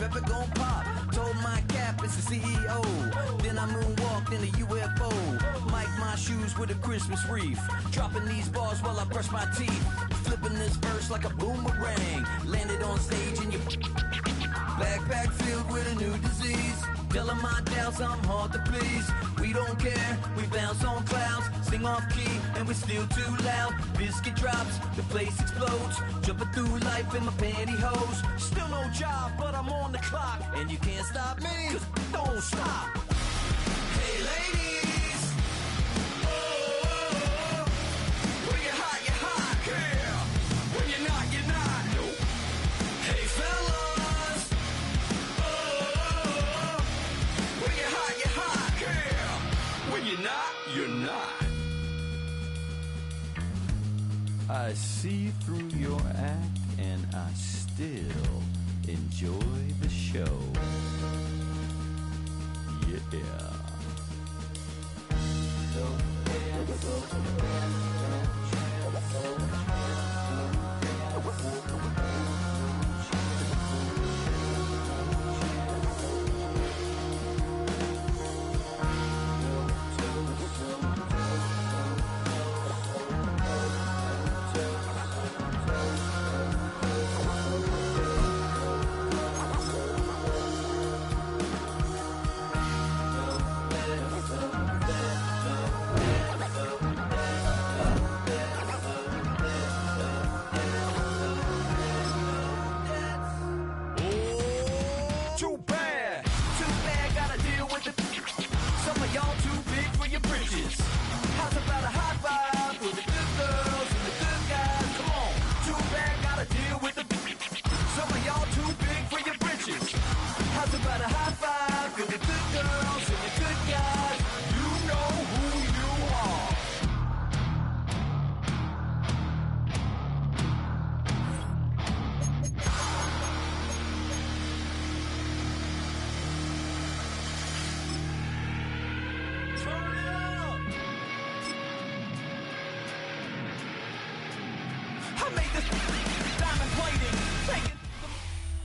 pepper gon' pop. Told my cap it's the CEO. Then I moonwalked in a UFO. Mike my shoes with a Christmas wreath. Dropping these bars while I brush my teeth. Flipping this verse like a boomerang. Landed on stage in your backpack filled with a new disease. Telling my doubts I'm hard to please. We don't care, we bounce on clouds. Sing off key and we're still too loud. Biscuit drops, the place explodes. Jumping through life in my pantyhose. Still no job, but I'm on the clock. And you can't stop me, cause don't stop. Hey ladies, oh, when you're hot, you're hot, yeah. When you're not, you're not, nope. Hey fellas, oh, when you're hot, yeah. When you're not, you're not. I see through your act and I still enjoy the show. Yeah.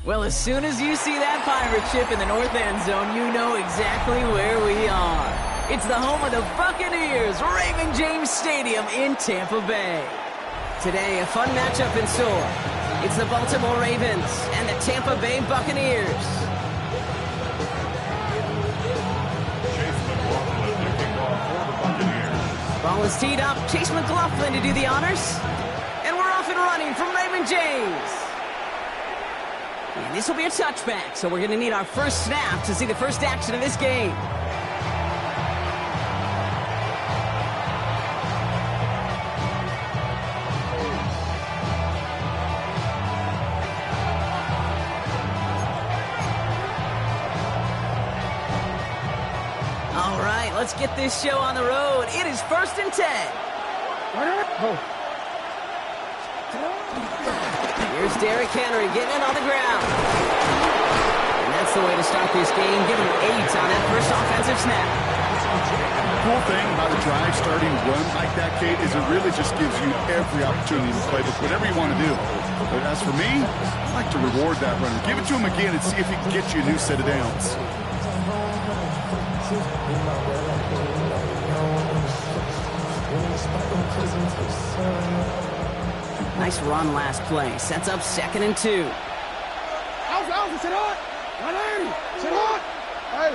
Well, as soon as you see that pirate ship in the north end zone, you know exactly where we are. It's the home of the Buccaneers, Raymond James Stadium in Tampa Bay. Today, a fun matchup in store. It's the Baltimore Ravens and the Tampa Bay Buccaneers. Ball is teed up. Chase McLaughlin to do the honors. And we're off and running from Raymond James. And this will be a touchback, so we're going to need our first snap to see the first action of this game. All right, let's get this show on the road. It is 1st and 10. Here's Derrick Henry getting it on the ground. And that's the way to start this game. Give him 8 on that first offensive snap. The cool thing about a drive starting run like that, Kate, is it really just gives you every opportunity to play with whatever you want to do. But as for me, I like to reward that runner. Give it to him again and see if he can get you a new set of downs. Nice run last play. Sets up 2nd and 2. Alpha, sit hot! 180! Sit hot! Hey!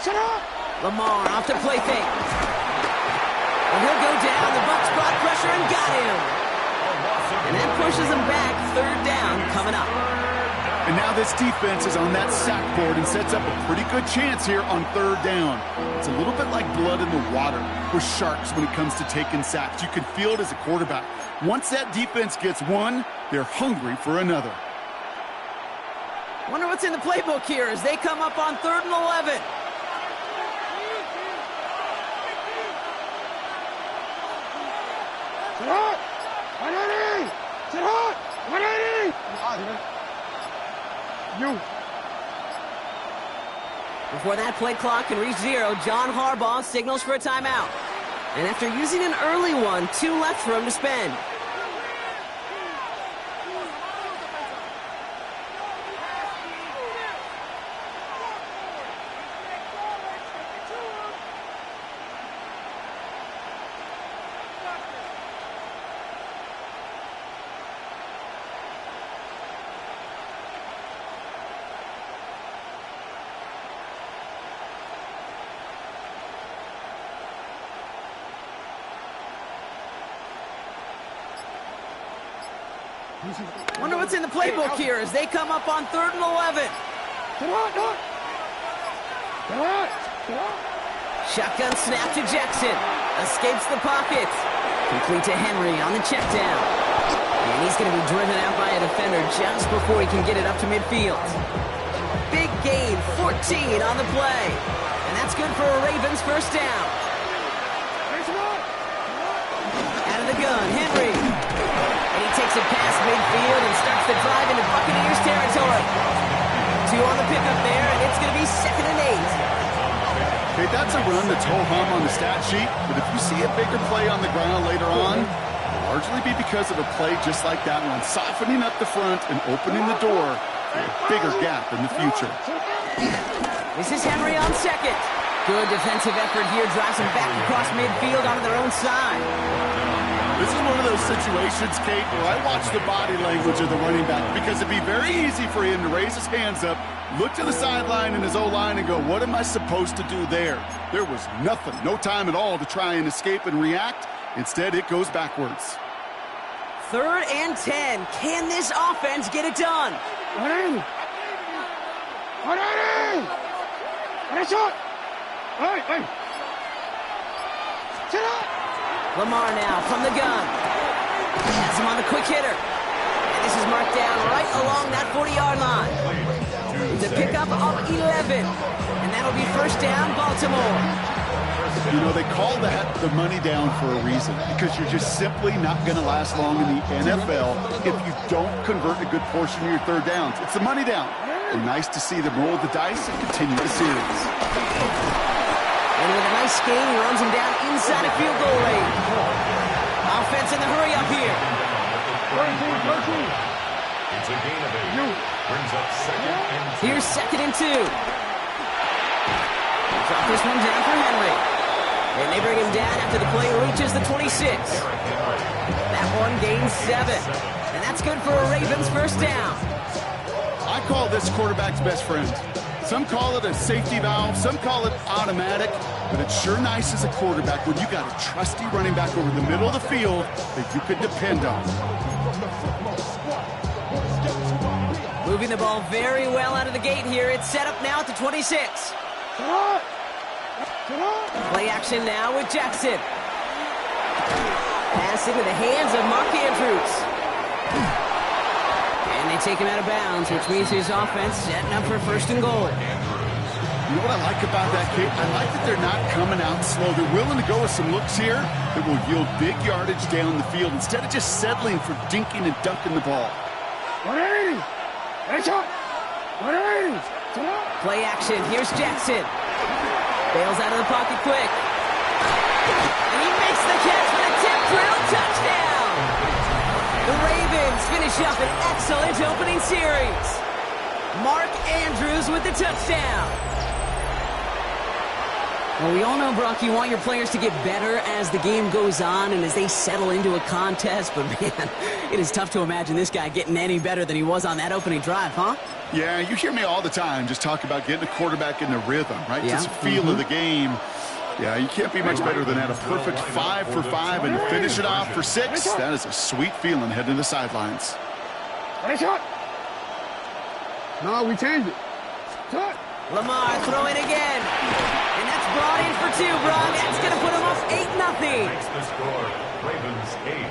Sit hot! Lamar off to play fake. And he'll go down. The Bucs brought pressure and got him. And that pushes him back. 3rd down coming up. And now this defense is on that sack board and sets up a pretty good chance here on 3rd down. It's a little bit like blood in the water with sharks when it comes to taking sacks. You can feel it as a quarterback. Once that defense gets one, they're hungry for another. Wonder what's in the playbook here as they come up on 3rd and 11. Sit hot! 180! Sit hot! 180! Before that play clock can reach 0, John Harbaugh signals for a timeout. And after using an early one, 2 left for him to spend. Wonder what's in the playbook here as they come up on 3rd and 11. Shotgun snap to Jackson. Escapes the pocket. Complete to Henry on the check down. And he's going to be driven out by a defender just before he can get it up to midfield. Big gain, 14 on the play. And that's good for a Ravens first down. Out of the gun, Henry. And he takes it past midfield and starts the drive into Buccaneers territory. 2 on the pickup there, and it's going to be 2nd and 8. Okay, that's a run that's ho-hum on the stat sheet, but if you see a bigger play on the ground later on, it'll largely be because of a play just like that one, softening up the front and opening the door for a bigger gap in the future. This is Henry on 2nd. Good defensive effort here, drives him back across midfield onto their own side. This is one of those situations, Kate, where I watch the body language of the running back because it'd be very easy for him to raise his hands up, look to the sideline in his O-line and go, what am I supposed to do there? There was nothing, no time at all to try and escape and react. Instead, it goes backwards. 3rd and 10. Can this offense get it done? Lamar now from the gun. Has him on the quick hitter. And this is marked down right along that 40-yard line. It's a pickup of 11. And that'll be first down, Baltimore. You know, they call that the money down for a reason because you're just simply not going to last long in the NFL if you don't convert a good portion of your 3rd downs. It's the money down. And nice to see them roll the dice and continue the series. And with a nice gain, he runs him down inside of field goal range. Offense in the hurry up here. It's a gain of 8. Brings up 2nd and 2. Here's 2nd and 2. Drop this one down for Henry. And they bring him down after the play reaches the 26. That one gains 7. And that's good for a Ravens first down. I call this quarterback's best friend. Some call it a safety valve, some call it automatic, but it's sure nice as a quarterback when you got a trusty running back over the middle of the field that you can depend on. Moving the ball very well out of the gate here. It's set up now at the 26. Play action now with Jackson. Pass into the hands of Mark Andrews. And they take him out of bounds, which means his offense setting up for 1st and goal. You know what I like about that, Kate? I like that they're not coming out slow. They're willing to go with some looks here that will yield big yardage down the field instead of just settling for dinking and dunking the ball. Play action. Here's Jackson. Bails out of the pocket quick. And he makes the catch for the tip drill touchdown. The Ravens finish up an excellent opening series. Mark Andrews with the touchdown. Well, we all know, Brock, you want your players to get better as the game goes on and as they settle into a contest. But, man, it is tough to imagine this guy getting any better than he was on that opening drive, huh? Yeah, you hear me all the time just talk about getting a quarterback in the rhythm, right? Yeah. Just the feel of the game. Yeah, you can't be much better than that. A perfect 5 for 5 and to finish it off for 6. That is a sweet feeling heading to the sidelines. No, we changed it. Lamar throwing again. And that's brought in for 2, Brock. That's going to put him up 8-0. Makes the score. Ravens 8.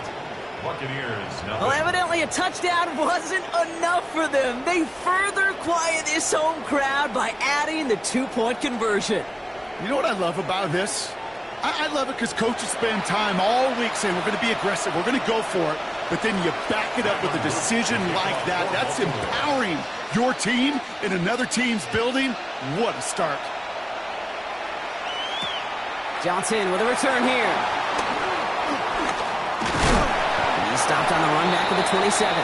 Buccaneers 0. Well, evidently a touchdown wasn't enough for them. They further quiet this home crowd by adding the 2-point conversion. You know what I love about this? I love it because coaches spend time all week saying we're going to be aggressive, we're going to go for it, but then you back it up with a decision like that. That's empowering your team in another team's building. What a start. Johnson with a return here. He stopped on the run back to the 27.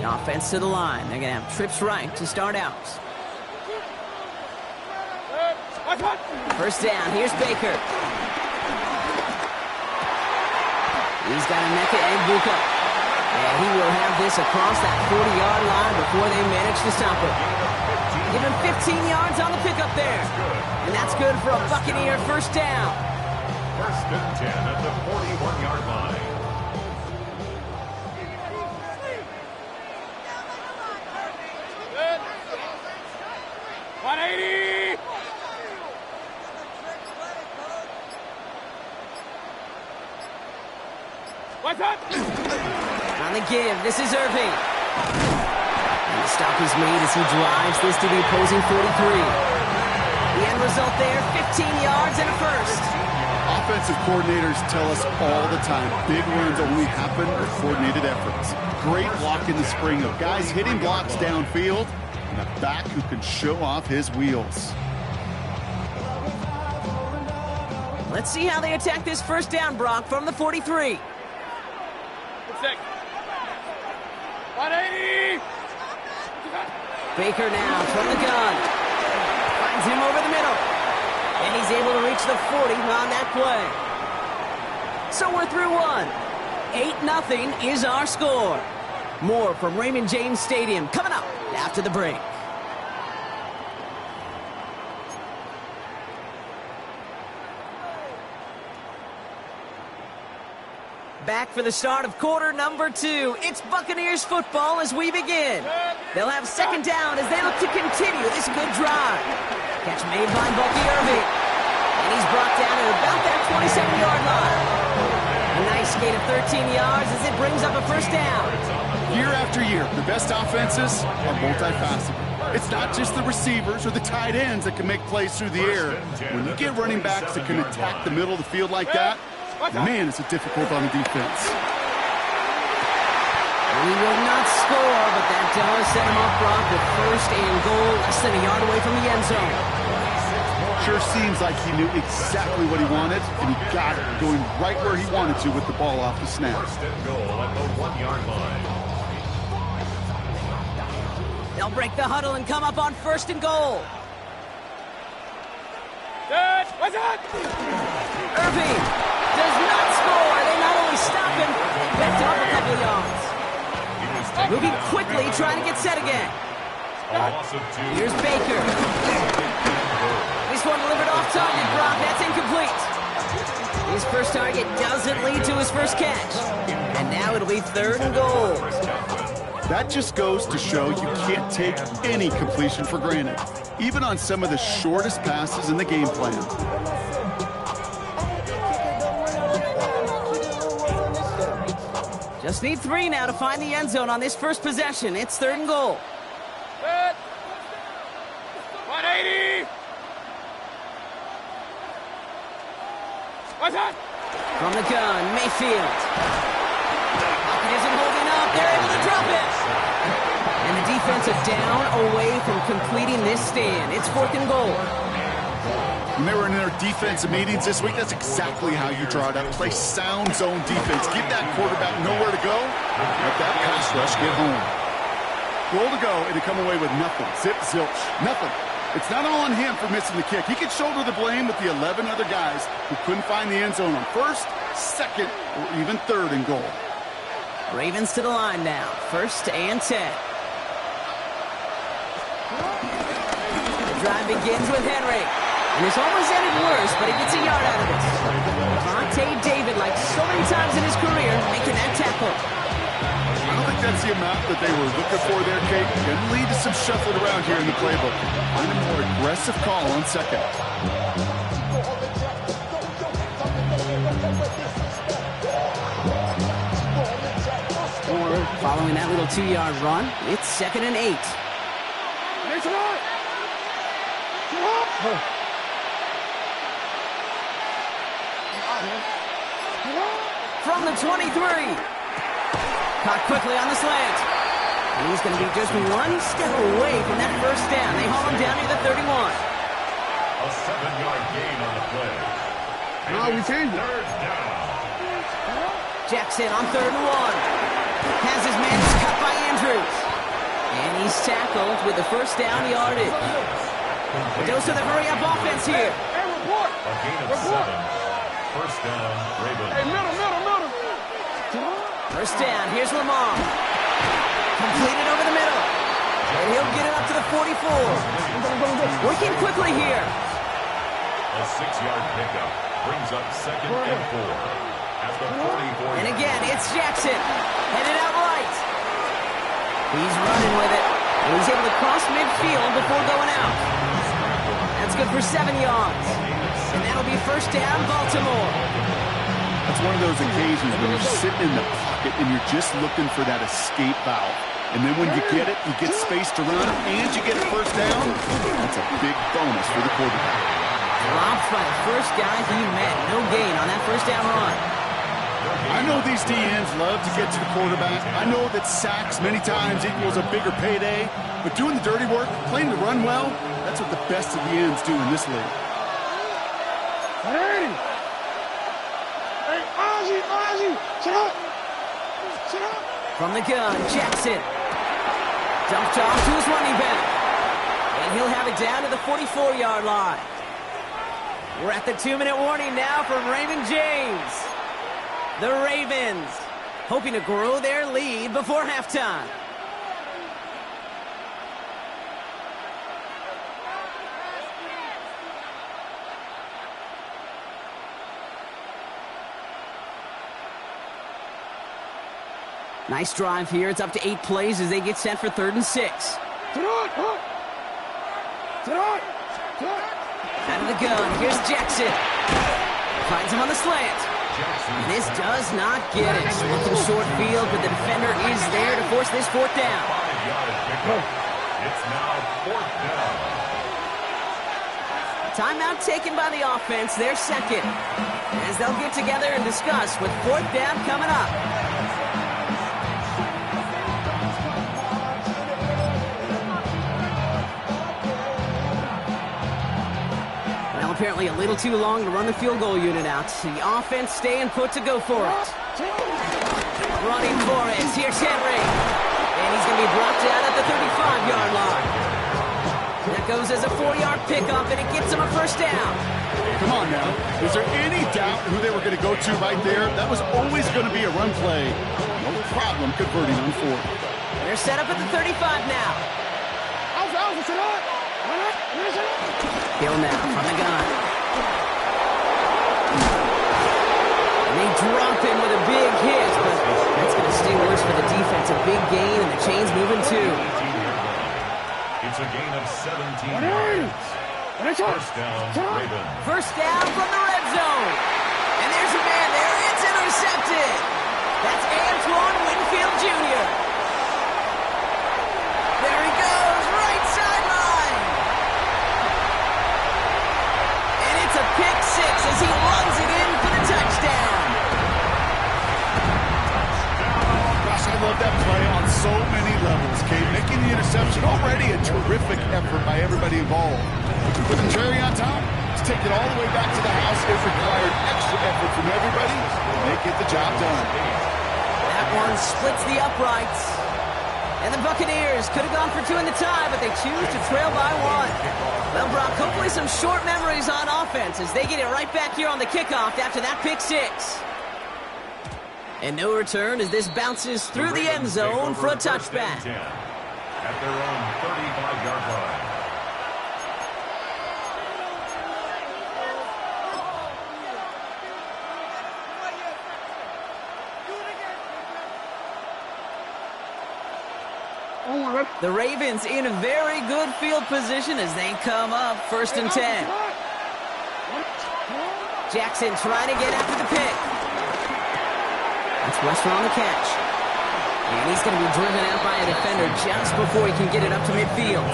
Offense to the line. They're going to have trips right to start out. First down. Here's Baker. He's got Emeka and Buka. And he will have this across that 40-yard line before they manage to stop him. Give him 15 yards on the pickup there. And that's good for a Buccaneer first down. First and 10 at the 41-yard line. Good. 180. What's up? On the give, this is Irving. And the stop is made as he drives this to the opposing 43. The end result there, 15 yards and a first. Offensive coordinators tell us all the time, big runs only happen with coordinated efforts. Great block in the spring of guys hitting blocks downfield, and a back who can show off his wheels. Let's see how they attack this first down, Brock, from the 43. 180. Baker now from the gun. Finds him over the middle. And he's able to reach the 40 on that play. So we're through one. 8-0 is our score. More from Raymond James Stadium coming up after the break. Back for the start of quarter number 2. It's Buccaneers football as we begin. They'll have second down as they look to continue this good drive. Catch made by Bucky Irving. And he's brought down at about that 27-yard line. A nice gain of 13 yards as it brings up a first down. Year after year, the best offenses are multifaceted. It's not just the receivers or the tight ends that can make plays through the air. When you get running backs that can attack the middle of the field like that, man, is it difficult on the defense. He will not score, but that does set him up, Brock, with first and goal, less than a yard away from the end zone. Sure seems like he knew exactly what he wanted, and he got it, going right where he wanted to with the ball off the snap. First and goal at the 1-yard line. They'll break the huddle and come up on first and goal. Good. What's up? Irving does not score. They not only stop him, they backed him up a couple of yards. Moving quickly, trying to get set again. A loss of 2. Here's Baker. This one delivered off target, Brock. That's incomplete. His first target doesn't lead to his first catch. And now it'll be third and goal. That just goes to show you can't take any completion for granted, even on some of the shortest passes in the game plan. Just need 3 now to find the end zone on this first possession. It's third and goal. Good. 180. What's up? From the gun, Mayfield. Pocket isn't holding up. They're able to drop it. And the defensive down away from completing this stand. It's fourth and goal. When they were in their defensive meetings this week, that's exactly how you draw it up. Play sound zone defense. Give that quarterback nowhere to go. Let that pass rush get home. Goal to go, and to come away with nothing. Zip, zilch, nothing. It's not all on him for missing the kick. He can shoulder the blame with the 11 other guys who couldn't find the end zone on first, second, or even third and goal. Ravens to the line now. First and 10. The drive begins with Henry. And this almost ended worse, but he gets a yard out of it. Vontae David, like so many times in his career, making that tackle. I don't think that's the amount that they were looking for there, Kate. Can lead to some shuffling around here in the playbook. Find a more aggressive call on second. Following that little 2-yard run, it's 2nd and 8. From the 23. Caught quickly on the slant. And he's going to be just one step away from that first down. They haul him down near the 31. A 7-yard gain on the play. No, we changed it. Third down. Jackson on 3rd and 1. Has his man cut by Andrews. And he's tackled with the first down yardage. A dose of the hurry-up offense here. Hey, report. A gain of 7. First down, Ravens. Hey, middle. First down, here's Lamar. Completed over the middle. And he'll get it up to the 44. Working quickly here. A 6-yard pickup brings up 2nd and 4. At the 44. And again, it's Jackson. Headed out right. He's running with it. And he's able to cross midfield before going out. That's good for 7 yards. And that'll be first down, Baltimore. That's one of those occasions when you're sitting in the pocket and you're just looking for that escape valve. And then when you get it, you get space to run, and you get a first down. That's a big bonus for the quarterback. Dropped by the first guy he met. No gain on that first down run. I know these DNs love to get to the quarterback. I know that sacks many times equals a bigger payday. But doing the dirty work, playing the run well, that's what the best of the ends do in this league. Hey, Ozzie, sit up. Sit up. From the gun, Jackson. Dumped off to his running back. And he'll have it down to the 44-yard line. We're at the 2-minute warning now from Raymond James. The Ravens hoping to grow their lead before halftime. Nice drive here. It's up to 8 plays as they get set for 3rd and 6. Out of the gun, here's Jackson. Finds him on the slant. This does not get it. Looking short field, but the defender is there to force this 4th down. 5-yard pickup. It's now 4th down. Timeout taken by the offense, their second. As they'll get together and discuss with 4th down coming up. Apparently a little too long to run the field goal unit out. The offense staying put to go for it. Running for it. Here's Henry. And he's going to be brought down at the 35-yard line. That goes as a 4-yard pickup, and it gets him a first down. Come on now. Is there any doubt who they were going to go to right there? That was always going to be a run play. No problem converting on 4th. They're set up at the 35 now. Hill now from the gun. And they drop him with a big hit, but that's going to stay worse for the defense. A big gain, and the chain's moving too. It's a gain of 17 yards. First down, Ravens. First down from the red zone. And there's a man there. It's intercepted. That's Antoine Winfield Jr. There he goes, right sideline. And it's a pick 6 as he runs it in for the touchdown. Gosh, I love that play on so many levels, Kate. Making the interception, already a terrific effort by everybody involved. Put the cherry on top, to take it all the way back to the house. It required extra effort from everybody, and they get the job done. That one splits the uprights. And the Buccaneers could have gone for 2 in the tie, but they choose to trail by 1. Well, Brock, hopefully some short memories on offense as they get it right back here on the kickoff after that pick 6. And no return as this bounces through the end zone for a touchback. At their own 35-yard line. The Ravens in a very good field position as they come up 1st and 10. Jackson trying to get after the pick. That's Wester on the catch. And he's going to be driven out by a defender just before he can get it up to midfield.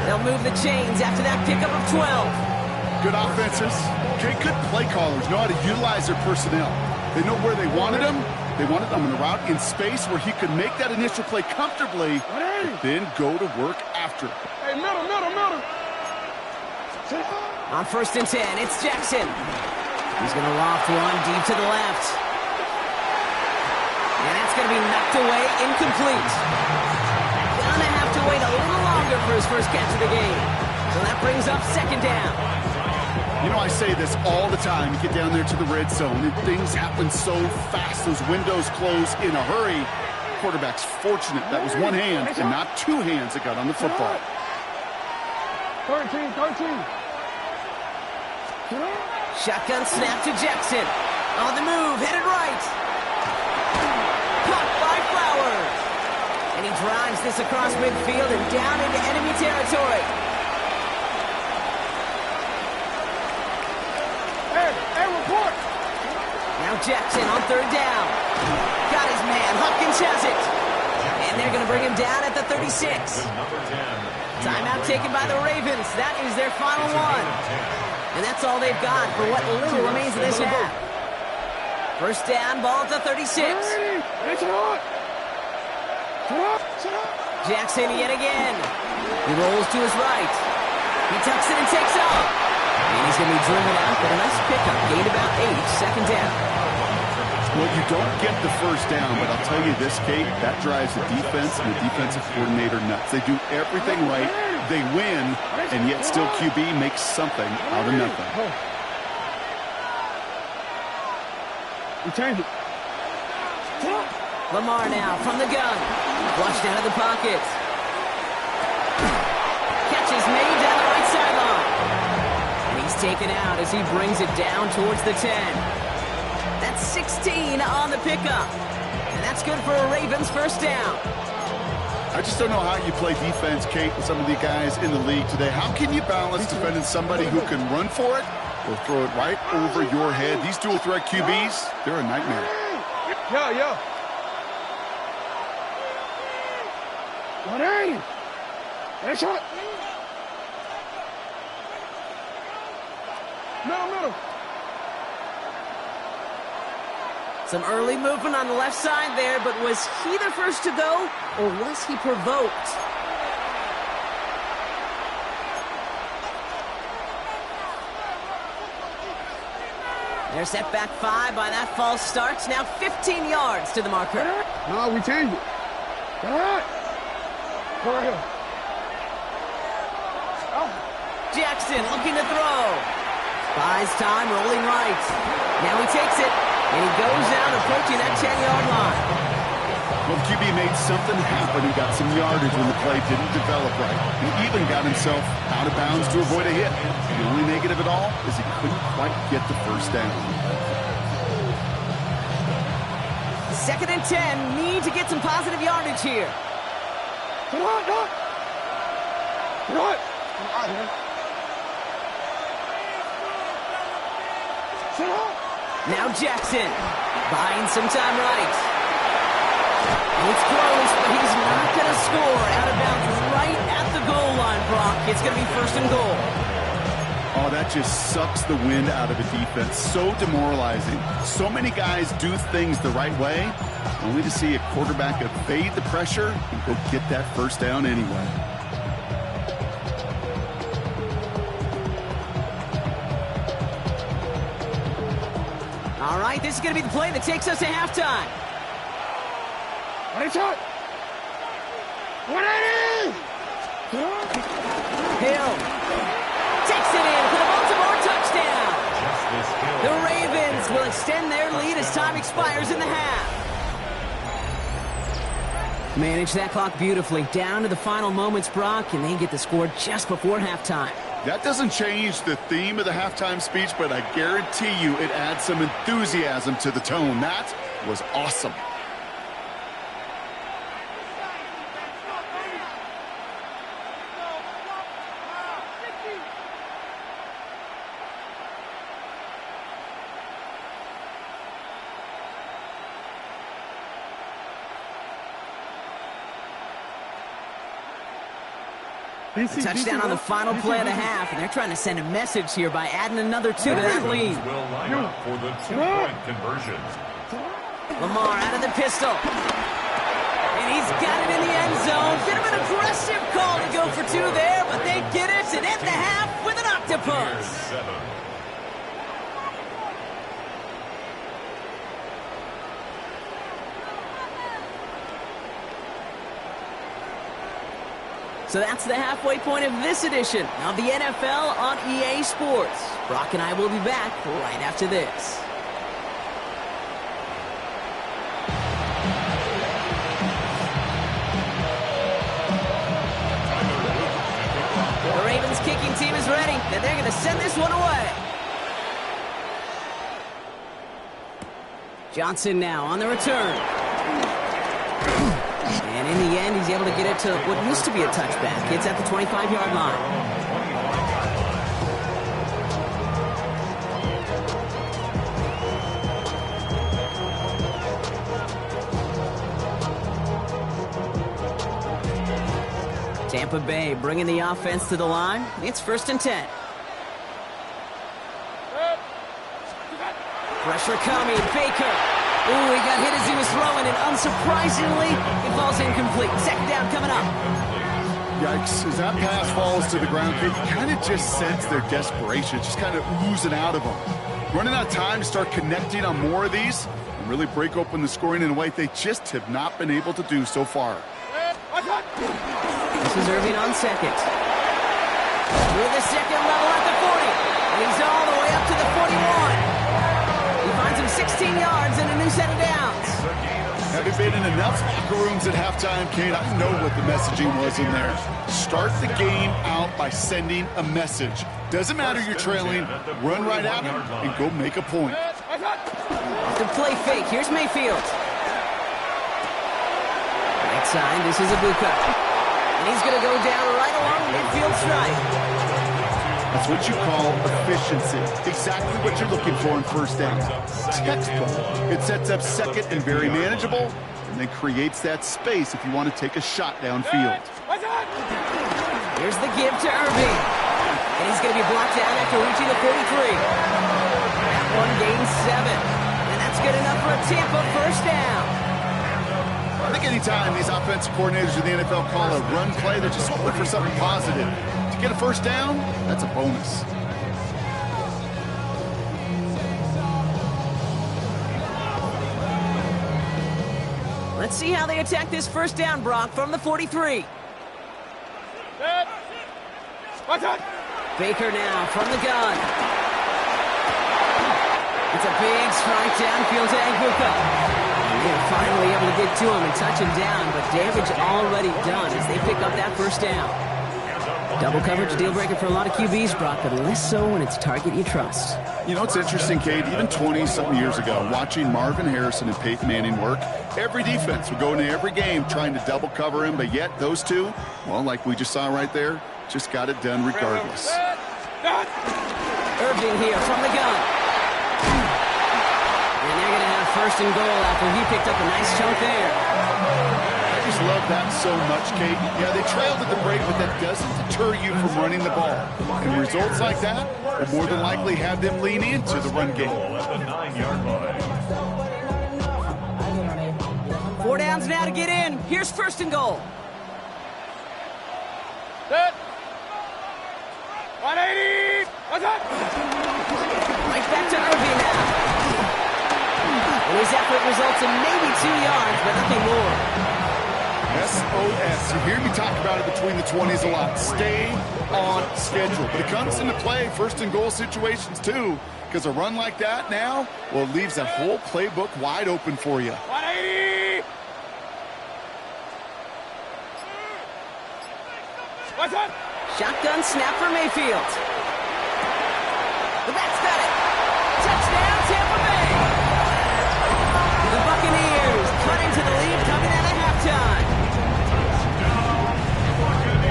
They'll move the chains after that pickup of 12. Good offenses. Okay, good play callers know how to utilize their personnel. They know where they wanted them. They wanted him in a route in space where he could make that initial play comfortably, but then go to work after. Hey, middle. On 1st and 10, it's Jackson. He's going to loft one deep to the left. And that's going to be knocked away, incomplete. Gonna have to wait a little longer for his first catch of the game. So that brings up 2nd down. You know, I say this all the time. You get down there to the red zone, and things happen so fast. Those windows close in a hurry. Quarterback's fortunate that was one hand and not two hands that got on the football. 13. Shotgun snap to Jackson. On the move, headed right. Caught by Flowers. And he drives this across midfield and down into enemy territory. Hey, report. Now Jackson on third down. Got his man. Hopkins has it. And they're going to bring him down at the 36. Timeout taken by the Ravens. That is their final one. And that's all they've got for what little remains of this half. First down, ball at the 36. Jackson yet again. He rolls to his right. He tucks it and takes off. And he's going to be driven out, but a nice pickup. Gained about 8, second down. Well, you don't get the first down, but I'll tell you this, Kate, that drives the defense and the defensive coordinator nuts. They do everything right, they win, and yet still QB makes something out of nothing. We change it. Lamar now from the gun. Flushed out of the pocket. Catch is made down the right sideline. And he's taken out as he brings it down towards the 10. That's 16 on the pickup. And that's good for a Ravens first down. I just don't know how you play defense, Kate, with some of the guys in the league today. How can you balance defending somebody who can run for it or throw it right over your head? These dual threat QBs, they're a nightmare. Yo. 180. Headshot. Middle. Some early movement on the left side there, but was he the first to go, or was he provoked? They're set back 5 by that false start. Now 15 yards to the marker. No, we change it. All right. Go right here. Jackson looking to throw. Buys time, rolling right. Now he takes it, and he goes down approaching that 10-yard line. Well, QB made something happen. He got some yardage when the play didn't develop right. He even got himself out of bounds to avoid a hit. The only negative at all is he couldn't quite get the first down. 2nd and 10, need to get some positive yardage here. Come on. Now Jackson, buying some time right. It's close, but he's not going to score. Out of bounds right at the goal line, Brock. It's going to be 1st and goal. Oh, that just sucks the wind out of a defense. So demoralizing. So many guys do things the right way, only to see a quarterback evade the pressure and go get that first down anyway. All right, this is going to be the play that takes us to halftime. Headshot. 180. Hill takes it in for the Baltimore touchdown. The Ravens will extend their lead as time expires in the half. Manage that clock beautifully. Down to the final moments, Brock, and they get the score just before halftime. That doesn't change the theme of the halftime speech, but I guarantee you it adds some enthusiasm to the tone. That was awesome. Touchdown on the final play of the half, and they're trying to send a message here by adding another 2 to that lead. Will line up for the 2-point conversion. Lamar out of the pistol. And he's got it in the end zone. Bit of an aggressive call to go for 2 there, but they get it and end the half with an octopus. 7. So that's the halfway point of this edition of the NFL on EA Sports. Brock and I will be back right after this. The Ravens kicking team is ready, and they're going to send this one away. Johnson now on the return. And in the end, he's able to get it to what used to be a touchback. It's at the 25-yard line. Tampa Bay bringing the offense to the line. It's 1st and 10. Pressure coming. Baker. Ooh, he got hit as he was throwing, and unsurprisingly, it falls incomplete. 2nd down coming up. Yikes. As that pass falls to the ground, you kind of just sense their desperation. It's just kind of oozing out of them. Running out of time to start connecting on more of these and really break open the scoring in a way they just have not been able to do so far. This is Irving on 2nd. Through the 2nd level at the 40. And he's all the way up to the 41. He finds him 16 yards and a new set of downs. Having been in enough locker rooms at halftime, Kate, I know what the messaging was in there. Start the game out by sending a message. Doesn't matter you're trailing, run right at him and go make a point. The play fake. Here's Mayfield. Right side, this is Ibuka. And he's going to go down right along the midfield stripe. That's what you call efficiency. Exactly what you're looking for in 1st down. Textbook. It sets up 2nd and very manageable, and then creates that space if you want to take a shot downfield. Here's the give to Irving. And he's going to be blocked out after reaching the 43. That one gains 7. And that's good enough for a Tampa 1st down. I think anytime these offensive coordinators in the NFL call a run play, they're just looking for something positive. To get a 1st down, that's a bonus. Let's see how they attack this 1st down, Brock, from the 43. Baker now from the gun. It's a big strike downfield to Ibuka. They're finally able to get to him and touch him down, but damage already done as they pick up that 1st down. Double coverage deal breaker for a lot of QBs, Brock, but less so when it's a target you trust. You know, it's interesting, Kate, even 20-something years ago, watching Marvin Harrison and Peyton Manning work, every defense would go into every game trying to double cover him, but yet those two, well, like we just saw right there, just got it done regardless. Irving here from the gun. And they're going to have 1st and goal after he picked up a nice chunk there. I just love that so much, Kate. Yeah, they trailed at the break, but that doesn't deter you from running the ball. And results like that will more than likely have them lean into the run game. At the 9-yard line. 4 downs now to get in. Here's 1st and goal. Set. 180. Right back to Irving now. And his effort results in maybe 2 yards, but nothing more. SOS. You hear me talk about it between the 20s a lot. Stay on schedule. But it comes into play 1st and goal situations too, because a run like that now, well, it leaves that whole playbook wide open for you. 180. Shotgun snap for Mayfield. But that's got it. Touchdown, Tampa Bay. The Buccaneers cut into the lead coming out of halftime.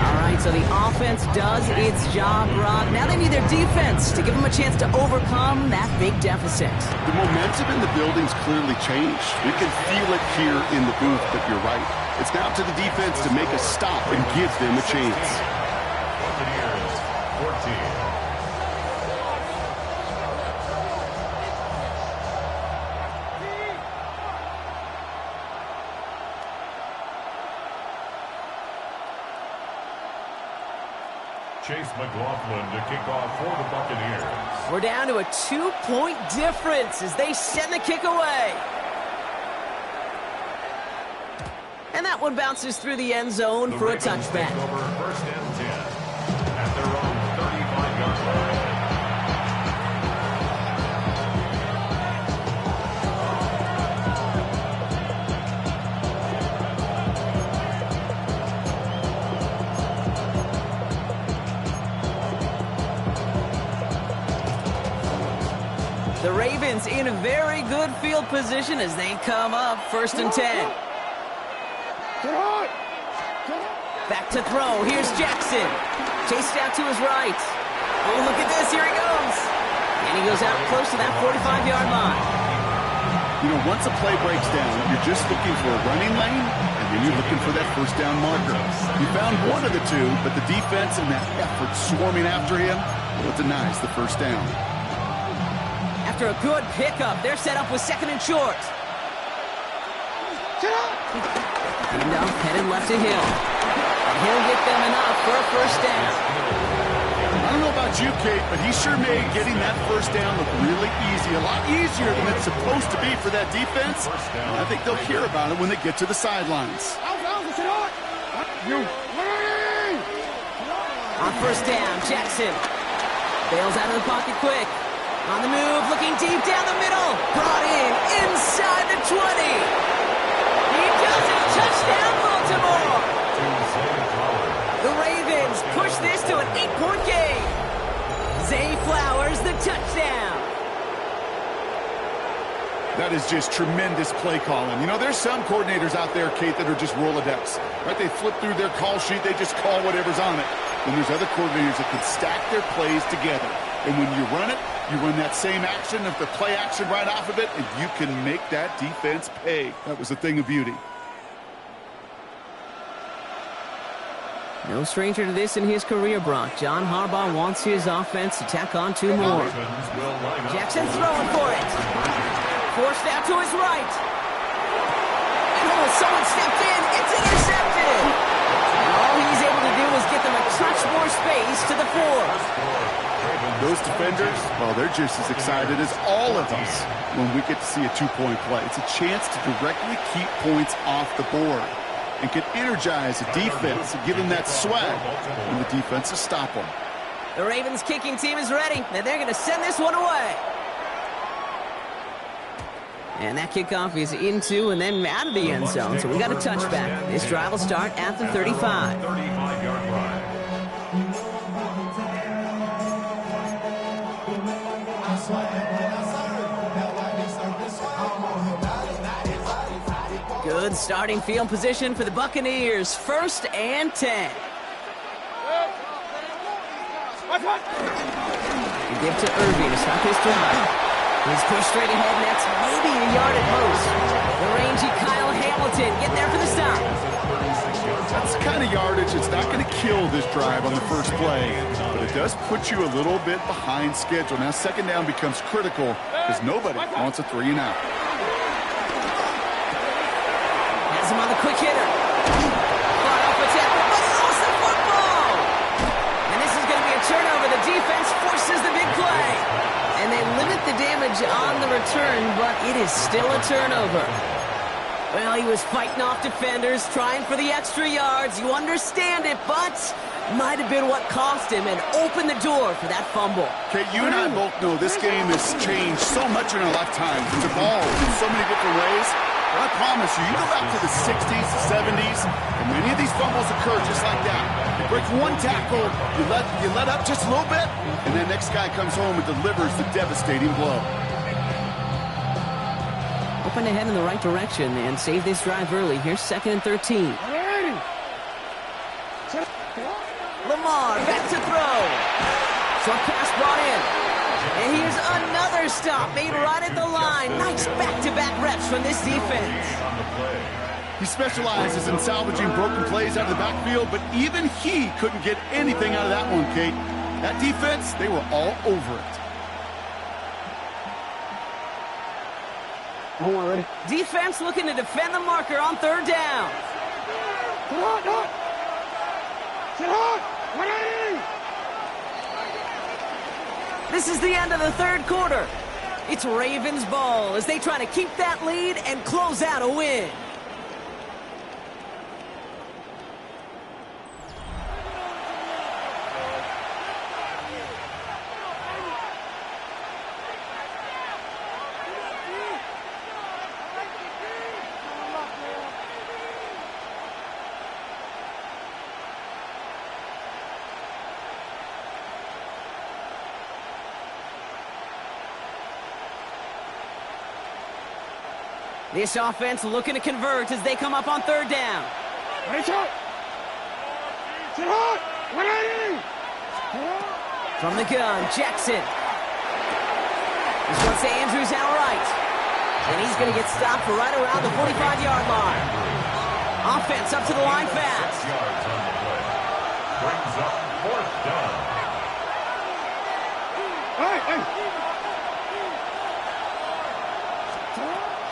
All right, so the offense does its job, Rob. Now they need their defense to give them a chance to overcome that big deficit. The momentum in the building's clearly changed. We can feel it here in the booth, but you're right. It's now to the defense to make a stop and give them a chance. Buccaneers, 14. Chase McLaughlin to kick off for the Buccaneers. We're down to a 2-point difference as they send the kick away. And that one bounces through the end zone for a touchback. Over 1st and 10 at their own 35-yard line. The Ravens in a very good field position as they come up 1st and 10. Back to throw. Here's Jackson. Chased out to his right. Oh, look at this. Here he goes. And he goes out close to that 45-yard line. You know, once a play breaks down, you're just looking for a running lane, and then you're looking for that 1st down marker. You found one of the two, but the defense and that effort swarming after him, well, denies the 1st down. After a good pickup, they're set up with 2nd and short. Enough, headed left to Hill. And he'll get them enough for a 1st down. I don't know about you, Kate, but he sure made getting that 1st down look really easy. A lot easier than it's supposed to be for that defense. And I think they'll hear about it when they get to the sidelines. On 1st down, Jackson bails out of the pocket quick. On the move, looking deep down the middle. Brought in inside the 20. He does it. Touchdown, Baltimore. The Ravens push this to an 8-point game. Zay Flowers, the touchdown. That is just tremendous play calling. You know, there's some coordinators out there, Kate, that are just Rolodex. Right? They flip through their call sheet. They just call whatever's on it. Then there's other coordinators that can stack their plays together. And when you run it, you run that same action of the play action right off of it, and you can make that defense pay. That was a thing of beauty. No stranger to this in his career, Brock. John Harbaugh wants his offense to tack on 2 more. Jackson throwing for it. Forced out to his right. Oh, someone stepped in. It's intercepted. And all he's able to do is get them a touch more space to the 4. Those defenders, well, they're just as excited as all of us when we get to see a 2-point play. It's a chance to directly keep points off the board and can energize the defense and give them that swag when the defenses stop them. The Ravens kicking team is ready, and they're going to send this one away. And that kickoff is into and then out of the end zone, so we got a touchback. This drive will start at the 35. 35-yard line. Good starting field position for the Buccaneers. 1st and 10. You give to Irving to stop his drive. He's pushed straight ahead, and that's maybe a yard at most. The rangy Kyle Hamilton getting there for the stop. That's the kind of yardage that's not going to kill this drive on the first play, but it does put you a little bit behind schedule. Now 2nd down becomes critical because nobody wants a 3-and-out. Has him on the quick hitter. Fought off a tackle, but lost the football. And this is going to be a turnover. The defense forces the big play. And they limit the damage on the return, but it is still a turnover. Well, he was fighting off defenders, trying for the extra yards. You understand it, but might have been what cost him and opened the door for that fumble. Okay, you and I both know this game has changed so much in our lifetime. It's evolved in so many different ways. But I promise you, you go back to the 60s, the 70s, and many of these fumbles occur just like that. You break one tackle, you let up just a little bit, and the next guy comes home and delivers the devastating blow. Hoping to head in the right direction and save this drive early. Here's 2nd and 13. Lamar back to throw. Short pass brought in. And here's another stop made right at the line. Nice back-to-back reps from this defense. He specializes in salvaging broken plays out of the backfield, but even he couldn't get anything out of that one, Kate. That defense, they were all over it. Hold on, ready? Defense looking to defend the marker on 3rd down. Sit hard, Sit hard. 180. This is the end of the 3rd quarter. It's Ravens ball as they try to keep that lead and close out a win. This offense looking to convert as they come up on third down. From the gun, Jackson. This one's to Andrews out right. And he's going to get stopped right around the 45-yard line. Offense up to the line fast. 6 yards on the play. Brings up fourth down.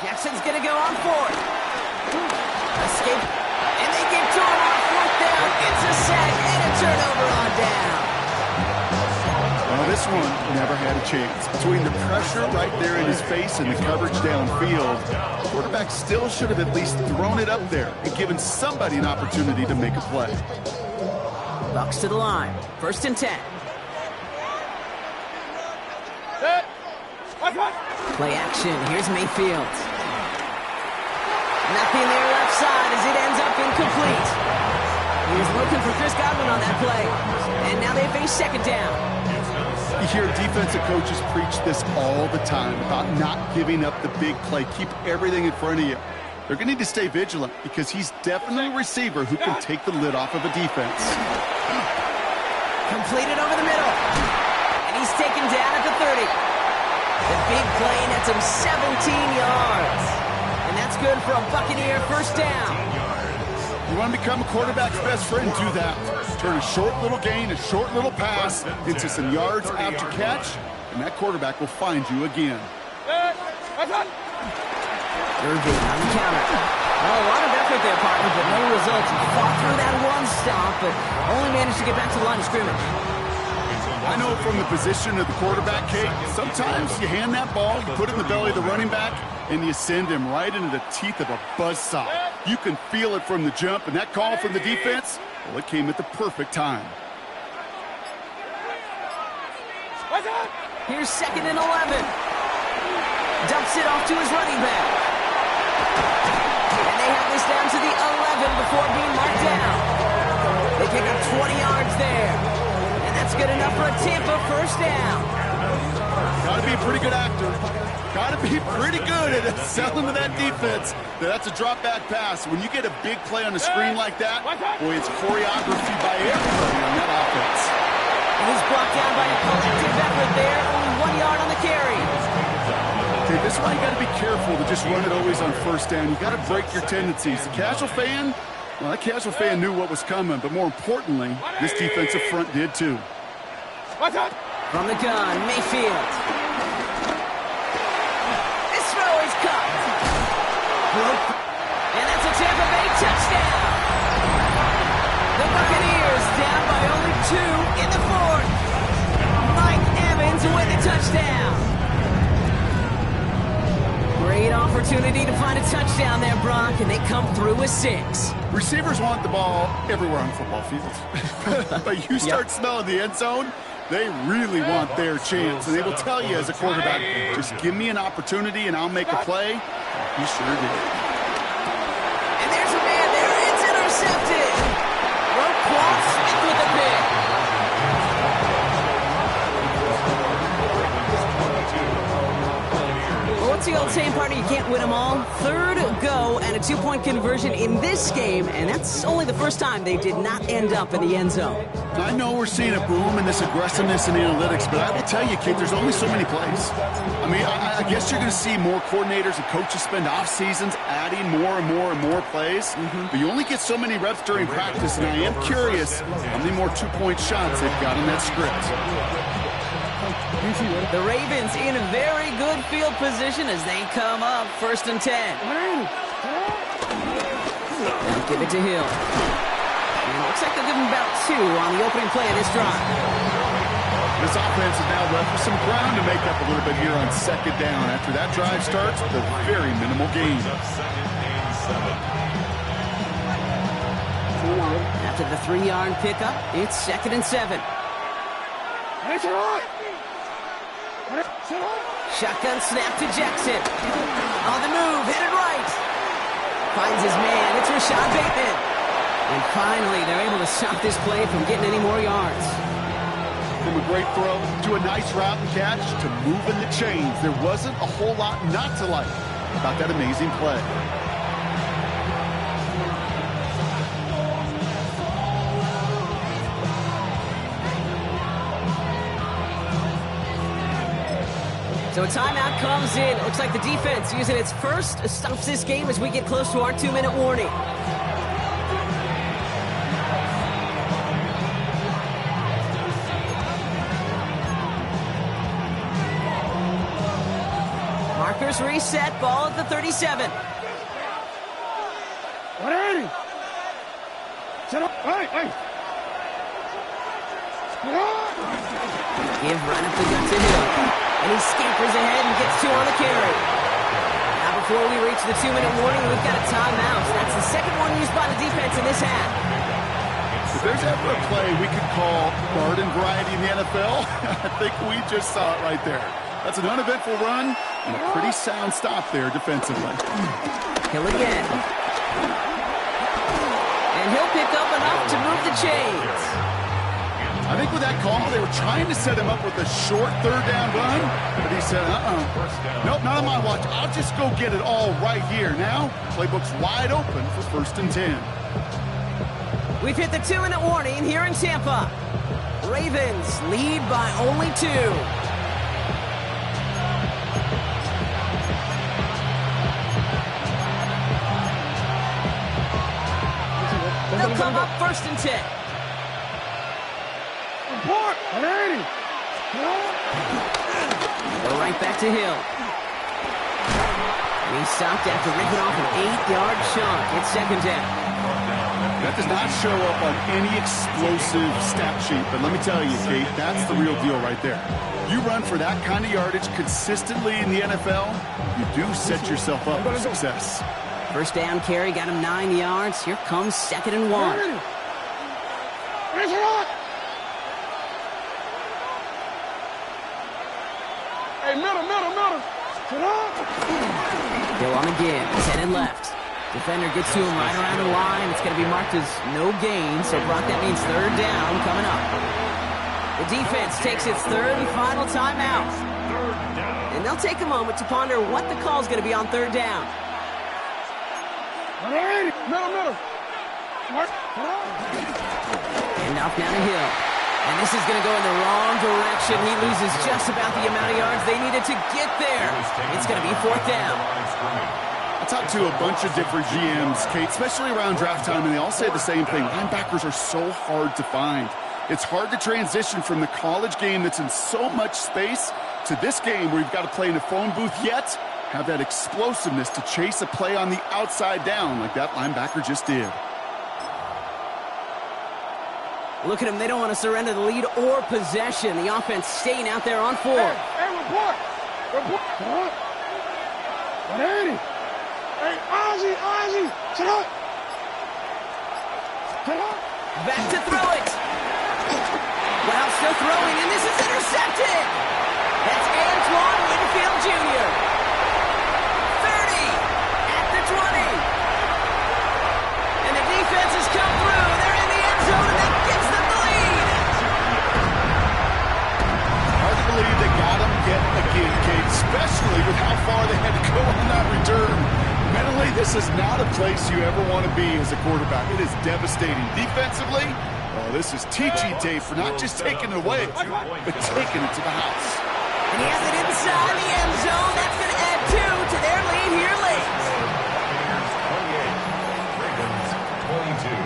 Jackson's going to go on fourth. Escape. And they get to him on fourth down. Gets a sack and a turnover on down. Well, this one never had a chance. Between the pressure right there in his face and the coverage downfield, the quarterback still should have at least thrown it up there and given somebody an opportunity to make a play. Bucks to the line. 1st and 10. Play action. Here's Mayfield. Nothing there left side as it ends up incomplete. He was looking for Chris Godwin on that play. And now they face 2nd down. You hear defensive coaches preach this all the time about not giving up the big play. Keep everything in front of you. They're going to need to stay vigilant because he's definitely a receiver who can take the lid off of a defense. Completed over the middle. And he's taken down at the 30. The big play nets him 17 yards. And that's good for a Buccaneer 1st down. You want to become a quarterback's best friend, do that. Turn a short little gain, a short little pass into some yards after catch, and that quarterback will find you again. Irving on the counter. Oh, a lot of effort there, partner, but no results. He fought through that one stop, but only managed to get back to the line of scrimmage. I know from the position of the quarterback, Kate, sometimes you hand that ball, you put it in the belly of the running back, and you send him right into the teeth of a buzzsaw. You can feel it from the jump, and that call from the defense, well, it came at the perfect time. Here's 2nd and 11. Dumps it off to his running back. And they have this down to the 11 before being marked down. They pick up 20 yards there. And that's good enough for a Tampa 1st down. Got to be a pretty good actor. Got to be pretty good at selling to that defense. That's a drop-back pass. When you get a big play on the screen like that, boy, it's choreography by everybody on that offense. And he's brought down by a collective effort there. Only 1 yard on the carry. Okay, this is why you got to be careful to just run it always on 1st down. You got to break your tendencies. The casual fan, well, that casual fan knew what was coming, but more importantly, this defensive front did too. From the gun, Mayfield. This throw is caught. And that's a Tampa Bay touchdown. The Buccaneers down by only 2 in the 4th. Mike Evans with the touchdown. Great opportunity to find a touchdown there, Brock, and they come through with 6. Receivers want the ball everywhere on football fields. But you start smelling the end zone, they really want their chance. And they will tell you as a quarterback, just give me an opportunity and I'll make a play. He sure did. And there's a man there. It's intercepted. Roquan Smith with the pick. Well, what's the old saying, partner? You can't win them all. 3rd go and a 2-point conversion in this game, and that's only the first time they did not end up in the end zone. I know we're seeing a boom in this aggressiveness and analytics, but I will tell you, kid, there's only so many plays. I mean, I guess you're going to see more coordinators and coaches spend off seasons adding more and more and more plays, but you only get so many reps during practice, and I am curious how many more 2-point shots they've got in that script. The Ravens in a very good field position as they come up 1st and 10. Now give it to Hill. And it looks like they'll give him about 2 on the opening play of this drive. This offense is now left with some ground to make up a little bit here on 2nd down. After that drive starts with a very minimal gain. After the 3-yard pickup, it's 2nd and 7. Shotgun snap to Jackson. On the move, hit it right. Finds his man, it's Rashad Bateman. And finally, they're able to stop this play from getting any more yards. From a great throw to a nice route and catch to moving the chains. There wasn't a whole lot not to like. about that amazing play. So a timeout comes in. Looks like the defense using its first stops this game as we get close to our 2-minute warning. Markers reset, ball at the 37. 180. Set up. Hey. Give right up the gut to Hill. And he scampers ahead and gets 2 on the carry. Now before we reach the 2-minute warning, we've got a timeout. So that's the second one used by the defense in this half. If there's ever a play we could call garden variety in the NFL, I think we just saw it right there. That's an uneventful run and a pretty sound stop there defensively. Hill again. And he'll pick up enough to move the chains. I think with that call, they were trying to set him up with a short third down run, but he said, nope, not on my watch. I'll just go get it all right here. Now, playbook's wide open for 1st and 10. We've hit the 2-minute warning here in Tampa. Ravens lead by only 2. They'll come up 1st and 10. Report. 180. Go right back to Hill. And he's stopped after ripping off an 8-yard chunk. It's 2nd down. That does not show up on any explosive stat sheet, but let me tell you, Kate, that's the real deal right there. You run for that kind of yardage consistently in the NFL, you do set yourself up for success. 1st down carry got him 9 yards. Here comes 2nd and 1. Hey, middle. Hill on again, he's headed left. Defender gets to him right around the line. It's going to be marked as no gain, so Brock, that means 3rd down coming up. The defense takes its 3rd and final timeout. And they'll take a moment to ponder what the call is going to be on 3rd down. 180. Middle. And off down to Hill. And this is going to go in the wrong direction. He loses just about the amount of yards they needed to get there. It's going to be 4th down. I talked to a bunch of different GMs, Kate, especially around draft time, and they all say the same thing. Linebackers are so hard to find. It's hard to transition from the college game that's in so much space to this game where you've got to play in a phone booth, yet have that explosiveness to chase a play on the outside down like that linebacker just did. Look at them. They don't want to surrender the lead or possession. The offense staying out there on 4. Hey, report. 180. Hey, Ozzy. Sit up. Back to throw it. Wow, still throwing, and this is intercepted. That's Antoine Winfield Jr. 30 at the 20. And the defense has come through. They're in the end zone, and that gives them the lead. Hard to believe they got him yet again, Kate, especially with how far they had to go on that return. Mentally, this is not a place you ever want to be as a quarterback. It is devastating. Defensively, oh, this is teaching tape for not just taking it away, but taking it to the house. And he has it inside the end zone. That's going to add 2 to their lead here late. Ravens 22.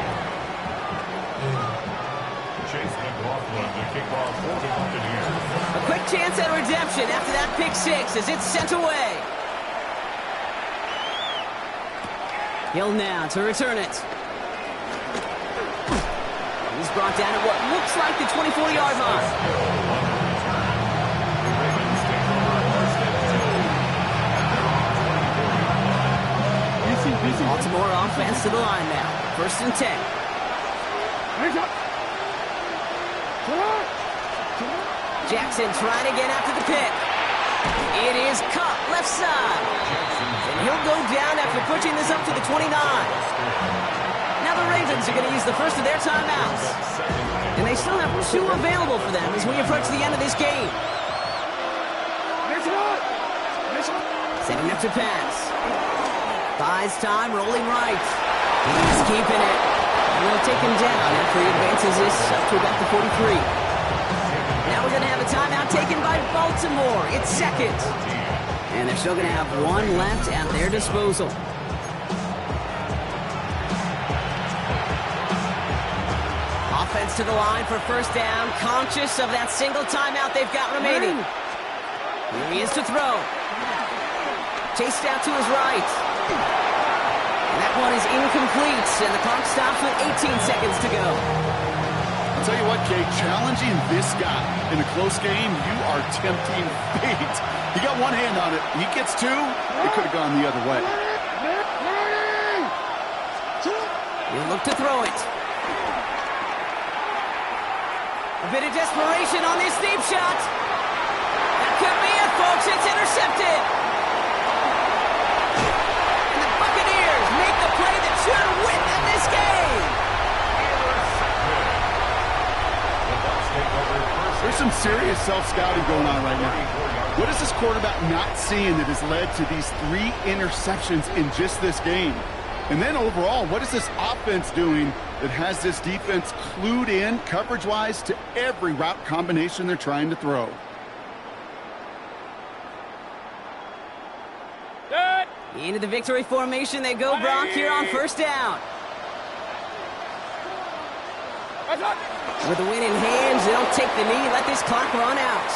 Chase McLaughlin to kick off for the Buccaneers. A quick chance at redemption after that pick 6 as it's sent away. Hill now to return it. He's brought down at what looks like the 24-yard line. Baltimore offense to the line now. 1st and 10. Jackson trying again after the pick. It is cut left side. And he'll go down after pushing this up to the 29. Now the Ravens are going to use the first of their timeouts. And they still have 2 available for them as we approach the end of this game. Setting up to pass. Buys time, rolling right. He's keeping it. And they'll take him down after he advances this up to about the 43. Now we're going to have a timeout taken by Baltimore. It's second. And they're still going to have one left at their disposal. Offense to the line for first down, conscious of that single timeout they've got remaining. Here he is to throw. Chased out to his right. And that one is incomplete, and the clock stops with 18 seconds to go. I'll tell you what, Kate, challenging this guy in a close game, you are tempting fate. He got one hand on it. He gets two, it could have gone the other way. He'll look to throw it. A bit of desperation on this deep shot. That could be it, folks. It's intercepted. And the Buccaneers make the play that should win them this game. There's some serious self-scouting going on right now. What is this quarterback not seeing that has led to these 3 interceptions in just this game? And then overall, what is this offense doing that has this defense clued in coverage-wise to every route combination they're trying to throw? Into the victory formation they go, Brock, here on first down. With the win in hands, they'll take the knee, let this clock run out.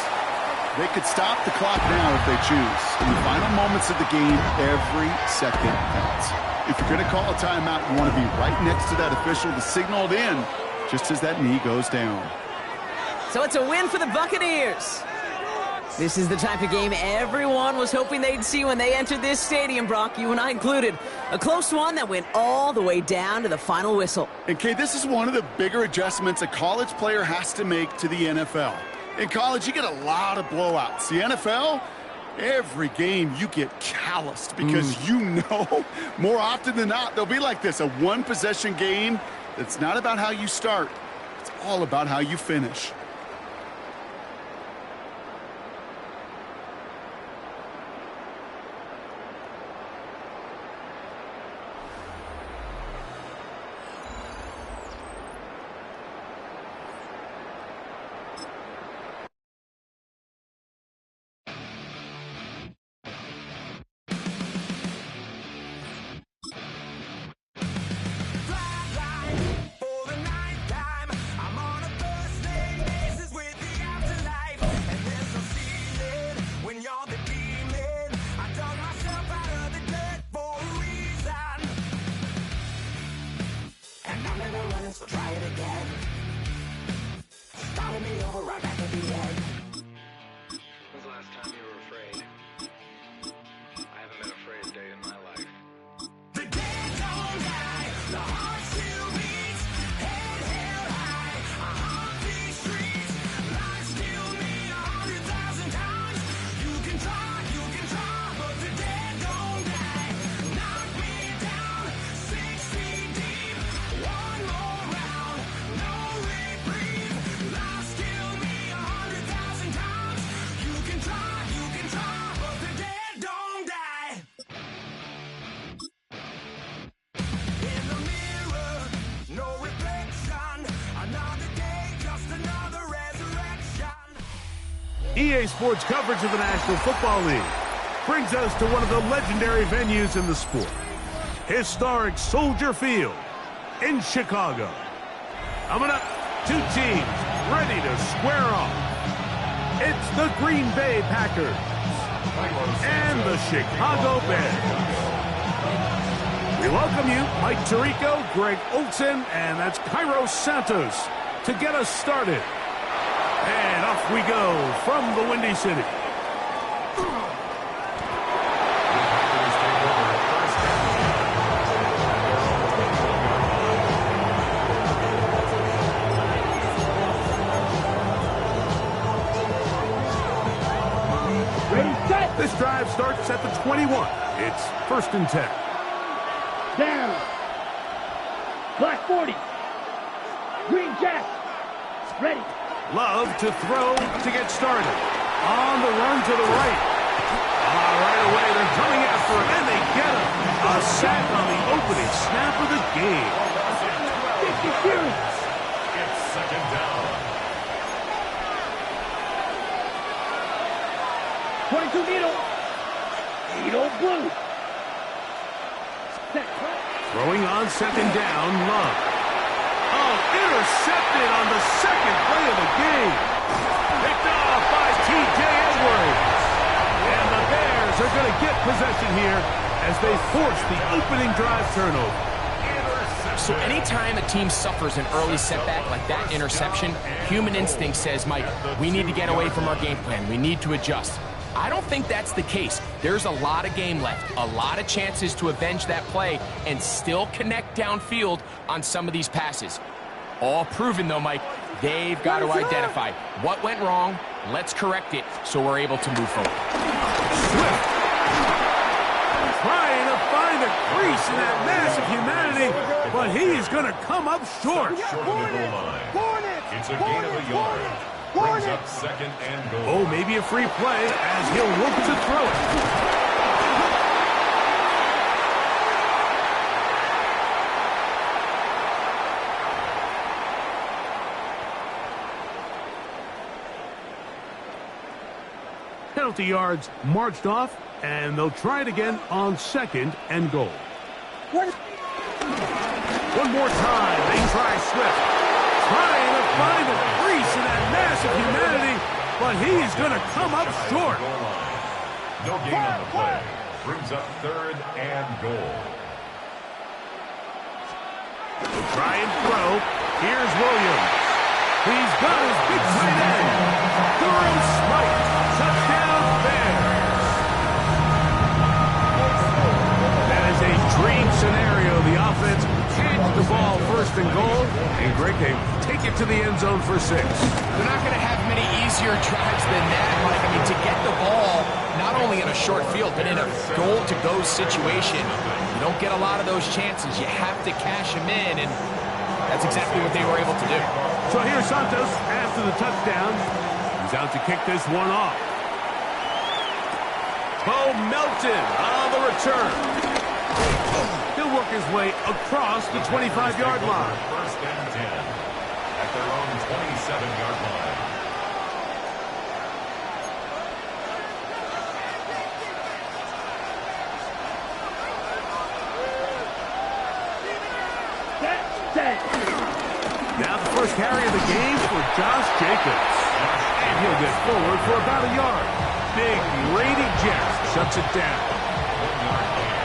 They could stop the clock now if they choose. In the final moments of the game, every second counts. If you're going to call a timeout, you want to be right next to that official to signal it in just as that knee goes down. So it's a win for the Buccaneers. This is the type of game everyone was hoping they'd see when they entered this stadium, Brock, you and I included. A close one that went all the way down to the final whistle. And, Kay, this is one of the bigger adjustments a college player has to make to the NFL. In college, you get a lot of blowouts. The NFL, every game you get calloused because you know more often than not they'll be like this, a one-possession game that's not about how you start. It's all about how you finish. EA Sports coverage of the National Football League brings us to one of the legendary venues in the sport, historic Soldier Field in Chicago. Coming up, 2 teams ready to square off. It's the Green Bay Packers and the Chicago Bears. We welcome you, Mike Tirico, Greg Olson, and that's Cairo Santos to get us started. And off we go from the Windy City. Ready, set. This drive starts at the 21. It's 1st and 10. Down. Black 40. Green Jack. Ready. Love to throw to get started. On the run to the right. Right away, they're coming after him, and they get him. A sack on the opening snap of the game. It's second down. 22 needle. Needle blue. Throwing on second down, Love. Oh, intercepted on the second play of the game. Picked off by T.J. Edwards. And the Bears are going to get possession here as they force the opening drive turnover. So anytime a team suffers an early setback like that interception, human instinct says, Mike, we need to get away from our game plan. We need to adjust. I don't think that's the case. There's a lot of game left, a lot of chances to avenge that play and still connect downfield on some of these passes. All proven, though, Mike. They've got to identify what went wrong. Let's correct it so we're able to move forward. Swift trying to find a crease in that mass of humanity, but he's going to come up short. Short of the goal line. It's a gain of a yard. Brings up second and goal. Oh, maybe a free play as he'll look to throw it. Penalty yards marched off, and they'll try it again on second and goal. One more time, they try Swift. Trying to find a crease in that mass of humanity, but he's going to come up short. No gain on the play. Brings up third and goal. They'll try and throw. Here's Williams. He's got his big tight end. Durham Smite. Touchdown Bears. That is a dream scenario. The offense catch the ball first and goal. And Greg, they take it to the end zone for 6. They're not going to have many easier drives than that, Mike. I mean, to get the ball, not only in a short field, but in a goal-to-go situation, you don't get a lot of those chances. You have to cash them in, and that's exactly what they were able to do. So here's Santos after the touchdown. He's out to kick this one off. Bo Melton on the return. He'll work his way across the 25-yard line. First and 10 at their own 27-yard line. Now the first carry of the game for Josh Jacobs. And he'll get forward for about a yard. Big Grady Jacks shuts it down. 1 yard gain.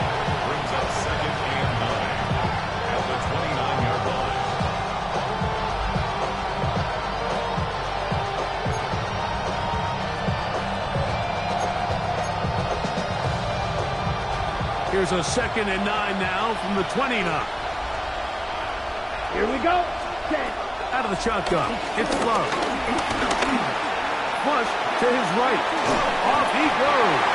Brings up second and 9 at the 29-yard line. Here's a second and 9 now from the 29. Here we go. Out of the shotgun, it's Love. Flush to his right. Off he goes.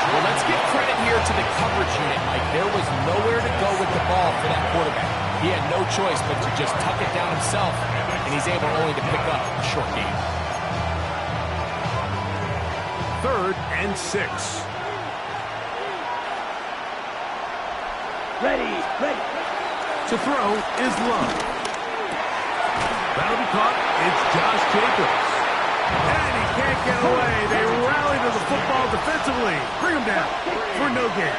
Well, let's give credit here to the coverage unit, Mike. There was nowhere to go with the ball for that quarterback. He had no choice but to just tuck it down himself, and he's able only to pick up a short gain. 3rd and 6. Ready. To throw is Love. That'll be caught. It's Josh Jacobs. And he can't get away. They rally to the football defensively. Bring him down for no gain.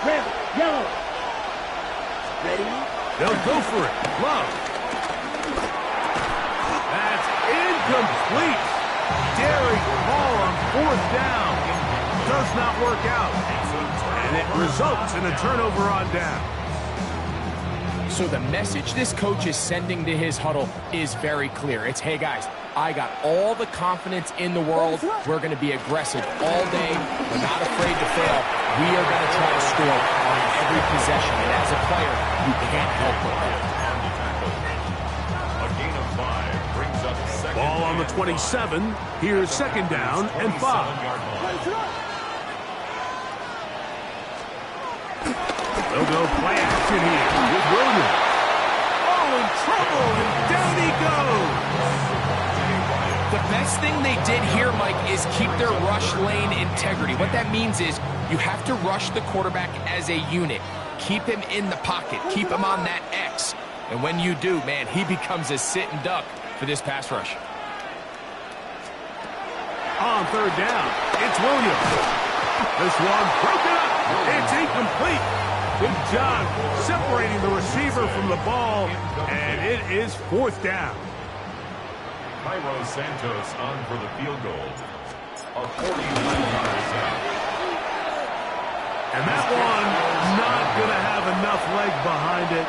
Red, yellow. Ready. They'll go for it. Love. That's incomplete. Daring ball on 4th down. Does not work out. And it results in a turnover on down. So the message this coach is sending to his huddle is very clear. It's, hey, guys, I got all the confidence in the world. We're going to be aggressive all day. We're not afraid to fail. We are going to try to score on every possession. And as a player, you can't help but that. A gain of 5 brings up second. Ball on the 27. Here's second down and 5. 27-yard line. They'll go play action here with Williams. Oh, in trouble, and down he goes. best thing they did here, Mike, is keep their rush lane integrity. What that means is you have to rush the quarterback as a unit. Keep him in the pocket. Keep him on that X. And when you do, man, he becomes a sit and duck for this pass rush. On third down, it's Williams. This one broken up. It's incomplete. Good job separating the receiver from the ball, and it is fourth down. Cairo Santos on for the field goal. A 49-yard attempt. And that one not going to have enough leg behind it.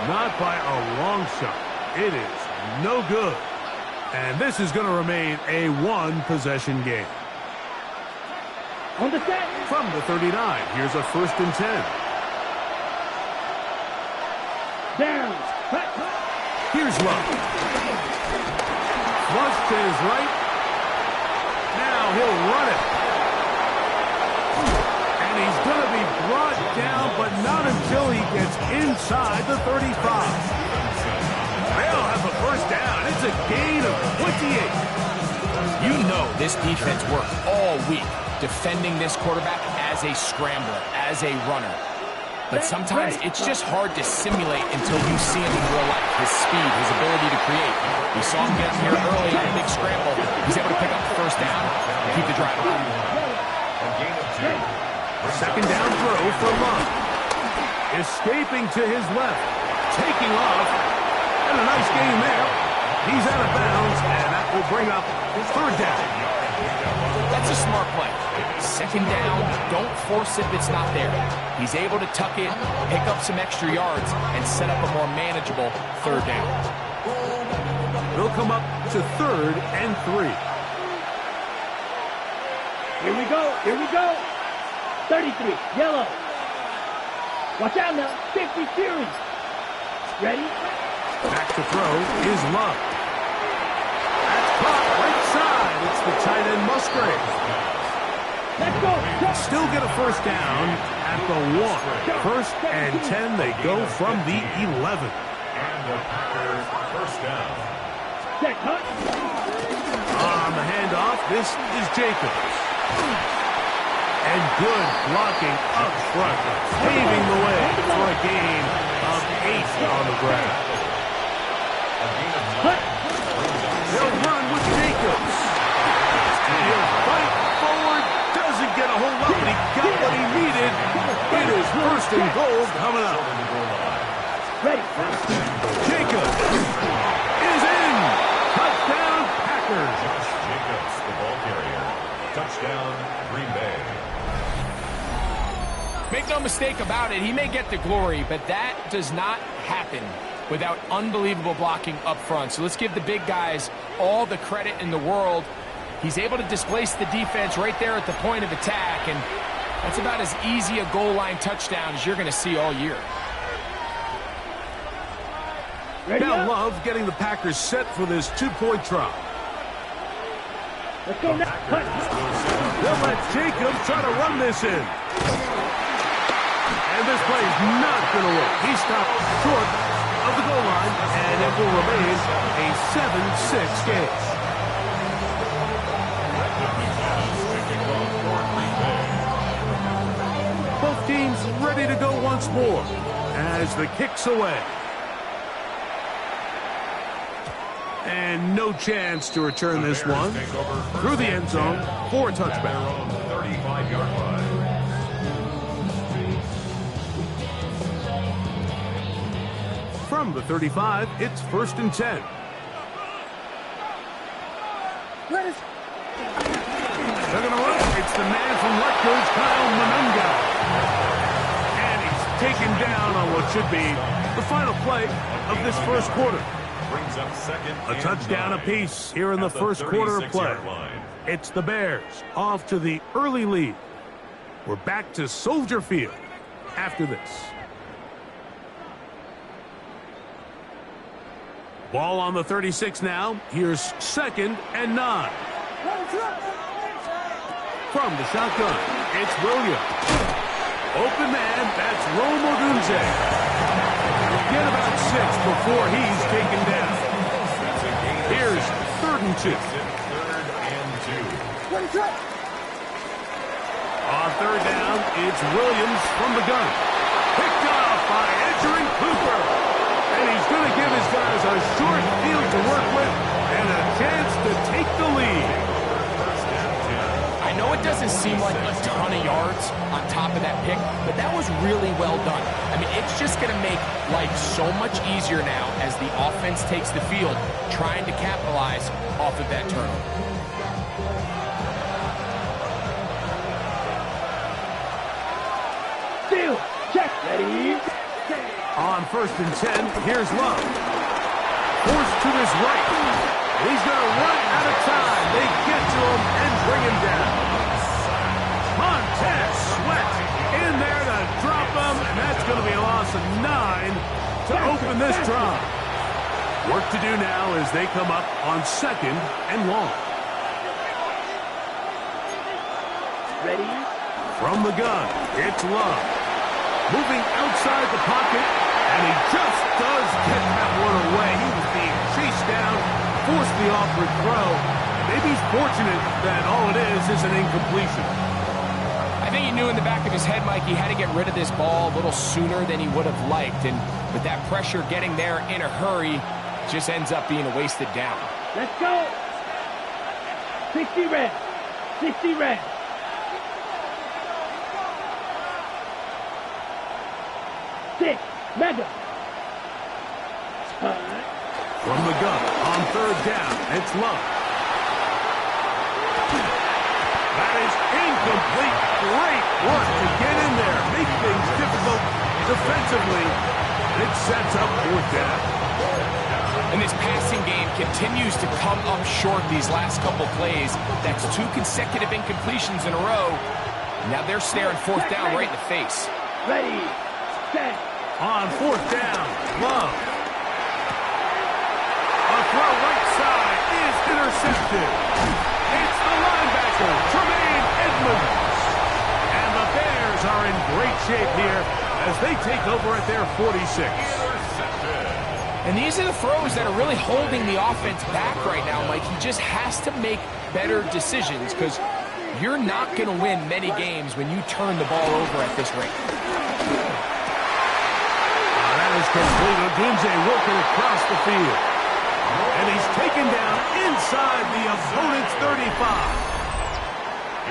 Not by a long shot. It is no good. And this is going to remain a one-possession game. On the set. From the 39, here's a 1st and 10. Down. Here's Love. Flush to his right. Now he'll run it. And he's going to be brought down, but not until he gets inside the 35. They'll have a first down. It's a gain of 28. You know this defense worked all week defending this quarterback as a scrambler, as a runner. But sometimes it's just hard to simulate until you see him in real life. His speed, his ability to create. We saw him get up here early on a big scramble. He's able to pick up the first down and keep the drive alive. A gain of 2. Second down throw for Love. Escaping to his left. Taking off. And a nice gain there. He's out of bounds, and that will bring up third down. That's a smart play. Second down, don't force it if it's not there. He's able to tuck it, pick up some extra yards, and set up a more manageable third down. They'll come up to 3rd and 3. Here we go. Here we go. 33. Yellow. Watch out now. 50 series. Ready? Back to throw is Love. That's caught right side. It's the tight end Musgrave. Let's go. Still get a first down at the 1. 1st and 10. They go from the 11. And the Packers first down. Check, huh? On the handoff, this is Jacobs. And good blocking up front, paving the way for a gain of 8 on the ground. They'll run with Jacobs. He'll fight forward, doesn't get a whole lot, but he got what he needed. It is 1st and goal coming up. Ready. Jacobs is in. Touchdown, Packers. Josh Jacobs, the ball carrier. Touchdown, Green Bay. Make no mistake about it, he may get the glory, but that does not happen without unbelievable blocking up front. So let's give the big guys all the credit in the world. He's able to displace the defense right there at the point of attack, and that's about as easy a goal line touchdown as you're going to see all year. Now Love getting the Packers set for this 2-point try. Let's go now. They'll let Jacobs try to run this in. And this play is not going to work. He stopped short of the goal line, and it will remain a 7-6 game. Both teams ready to go once more as the kick's away. And no chance to return this one through the end zone for a touchback. 35-yard line. From the 35, it's 1st and 10. They're going to run. It's the man from Rutgers, Kyle Monunga. And he's taken down on what should be the final play of this first quarter. Brings up second A touchdown apiece here in the first quarter of play. It's the Bears off to the early lead. We're back to Soldier Field after this. Ball on the 36 now. Here's 2nd and 9. From the shotgun, it's Williams. Open man, that's Rome Odunze. Get about 6 before he's taken down. Here's 3rd and 2. On third down, it's Williams from the gun. Picked off by Edgerrin Cooper. And he's going to give his guys a short field to work with and a chance to take the lead. I know it doesn't seem like a ton of yards on top of that pick, but that was really well done. I mean, it's just going to make life so much easier now as the offense takes the field, trying to capitalize off of that turnover. Steal. Check. Ready. On 1st and 10, here's Love. Forced to his right. He's going to run out of time. They get to him and bring him down. Montez Sweat in there to drop him, and that's going to be a loss of 9 to open this drive. Work to do now as they come up on 2nd and long. Ready. From the gun, it's Love. Moving outside the pocket, and he just does get that one away. He was being chased down, forced the awkward throw. Maybe he's fortunate that all it is an incompletion. I think he knew in the back of his head, Mike, he had to get rid of this ball a little sooner than he would have liked. And with that pressure getting there in a hurry, just ends up being a wasted down. Let's go. 60 red. 60 red. Six. Mega. From the gun, on 3rd down, it's Love. That is incomplete. Great work to get in there. Make things difficult defensively. It sets up 4th down. And this passing game continues to come up short these last couple plays. That's 2 consecutive incompletions in a row. Now they're staring 4th down right in the face. Ready. Set. On 4th down, Love. A throw right side is intercepted. It's the linebacker, Tremaine Edmonds. And the Bears are in great shape here as they take over at their 46. And these are the throws that are really holding the offense back right now, Mike. He just has to make better decisions because you're not going to win many games when you turn the ball over at this rate. That is complete. Odunze working across the field. And he's taken down inside the opponent's 35.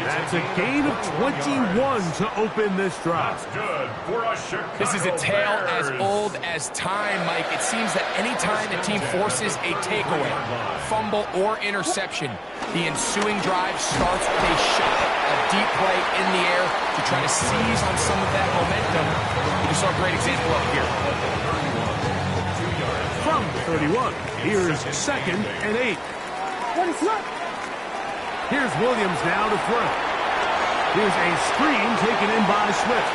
That's a gain of 21 to open this drive. This is a tale as old as time, Mike. It seems that any time a team forces a takeaway, fumble, or interception, the ensuing drive starts with a shot, a deep play in the air to try to seize on some of that momentum. You saw a great example up here. From 31, here's 2nd and 8. Here's Williams now to throw. Here's a screen taken in by Swift.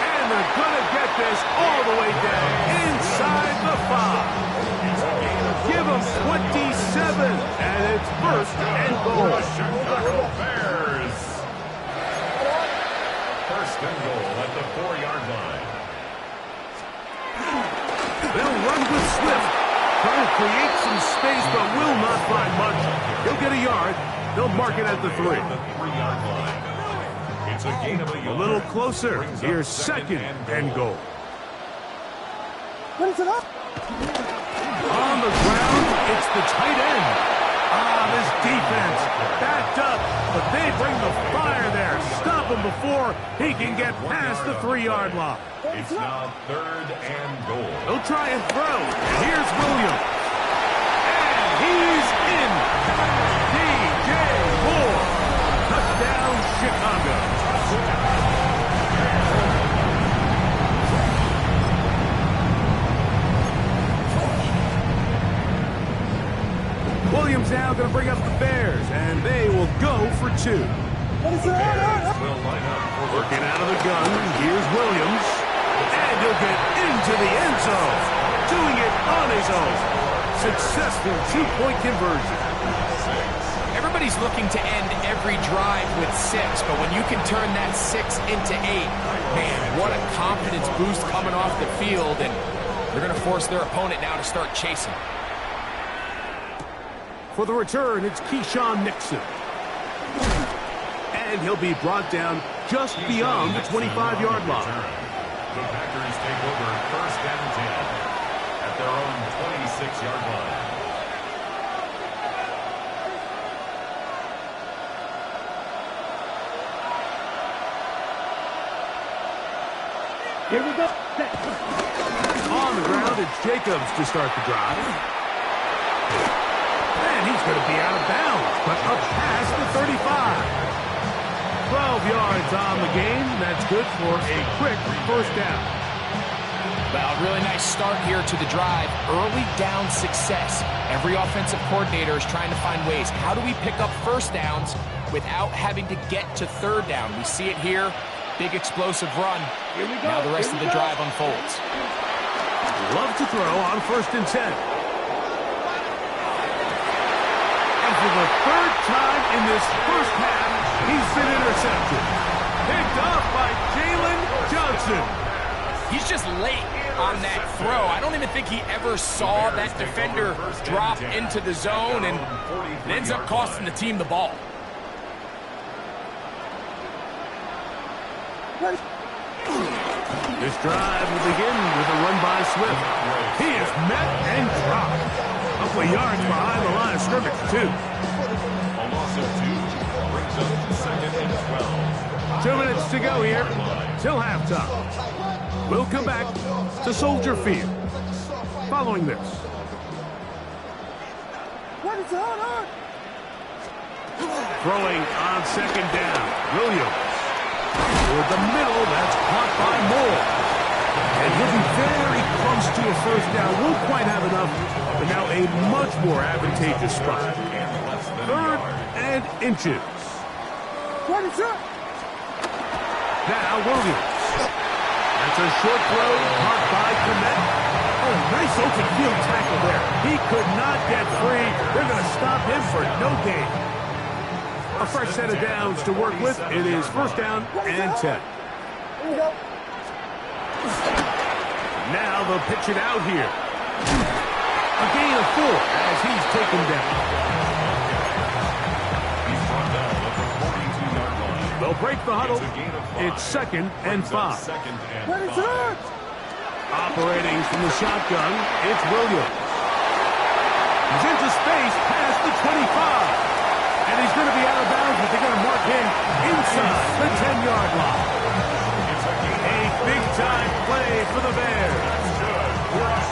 And they're going to get this all the way down inside the 5. Give them 27, and it's 1st and goal. Bears. 1st and goal at the 4-yard line. They'll run with Swift. Trying to create some space, but will not find much. He'll get a yard. They'll mark it at the 3. The 3-yard line. It's a gain of a yard. A little closer. Here's 2nd and goal. What is it up? On the ground, it's the tight end. This defense backed up, but they bring the fire there. Stop him before he can get past the 3-yard line. It's now 3rd and goal. They'll try and throw. And here's Williams. And he's in. DJ Moore. Touchdown, Chicago. Williams now going to bring up the Bears, and they will go for 2. Will line up. Working out of the gun, here's Williams. And he'll get into the end zone. Doing it on his own. Successful 2-point conversion. Everybody's looking to end every drive with 6, but when you can turn that 6 into 8, man, what a confidence boost coming off the field, and they're going to force their opponent now to start chasing. For the return, it's Keyshawn Nixon. And he'll be brought down just beyond the 25-yard line. The Packers take over first and 10 at their own 26-yard line. Here we go. On the ground, it's Jacobs to start the drive. And he's going to be out of bounds, but up past the 35. 12 yards on the game. That's good for a quick first down. Well, really nice start here to the drive. Early down success. Every offensive coordinator is trying to find ways. How do we pick up first downs without having to get to third down? We see it here. Big explosive run. Here we go. Now the rest of the drive unfolds. Love to throw on first and 10. And for the third time in this first half, he's been intercepted. Picked off by Jalen Johnson. He's just late on that throw. I don't even think he ever saw that defender drop into the zone, and it ends up costing the team the ball. This drive will begin with a run by Swift. He is met and dropped. A couple of yards behind the line of scrimmage, too. A loss of 2 brings up second and 12. 2 minutes to go here till halftime. We'll come back to Soldier Field following this. What is going on? Throwing on second down, Williams. Toward the middle, that's caught by Moore. And he'll be very close to a first down. Won't quite have enough, but now a much more advantageous spot. 3rd and inches. What is up? Now Williams. That's a short throw, caught by Komet. Oh, nice open field tackle there. He could not get free. They're going to stop him for no gain. A fresh set of downs to work with. It is first down and 10. Here we go. Now they'll pitch it out here. A gain of 4 as he's taken down. He's brought down at the 42-yard line. They'll break the huddle. It's a gain of 5. It's 2nd and 5. Second and What is 5. up? Operating from the shotgun, it's Williams. He's into space past the 25. And he's going to be out of bounds, but they're going to mark him inside the 10-yard line. A big-time play for the Bears.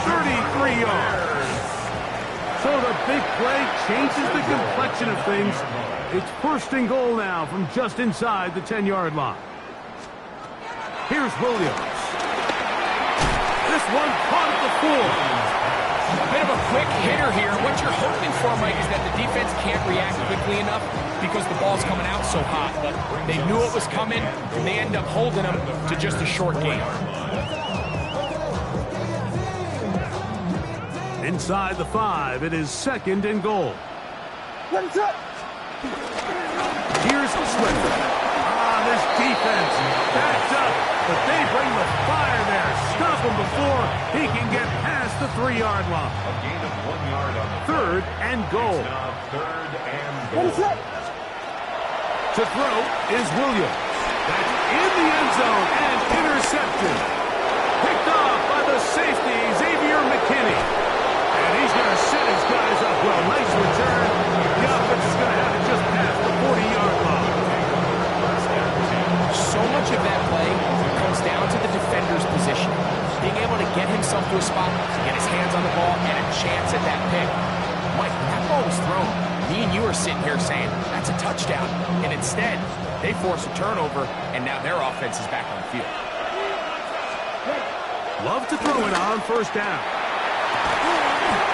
33 yards. So the big play changes the complexion of things. It's first and goal now from just inside the 10-yard line. Here's Williams. This one caught at the 4. A bit of a quick hitter here. What you're hoping for, Mike, is that the defense can't react quickly enough because the ball's coming out so hot. But they knew it was coming, and they end up holding them to just a short gain. Inside the 5, it is 2nd and goal. What is up? Here's Swift. This defense backed up, but they bring the fire there. Stop him before he can get past the 3-yard line. A gain of 1 yard on the 3rd and goal. It's now 3rd and What is goal. up? To throw is Williams. That's in the end zone and intercepted. Picked off by the safety, Xavier McKinney. And he's going to set his guys up well. Nice return. The offense is going to have it just past the 40-yard line. So much of that play comes down to the defender's position. Being able to get himself to a spot, get his hands on the ball, and a chance at that pick. Mike, when that ball was thrown, me and you are sitting here saying, that's a touchdown. And instead, they force a turnover, and now their offense is back on the field. Love to throw it on first down.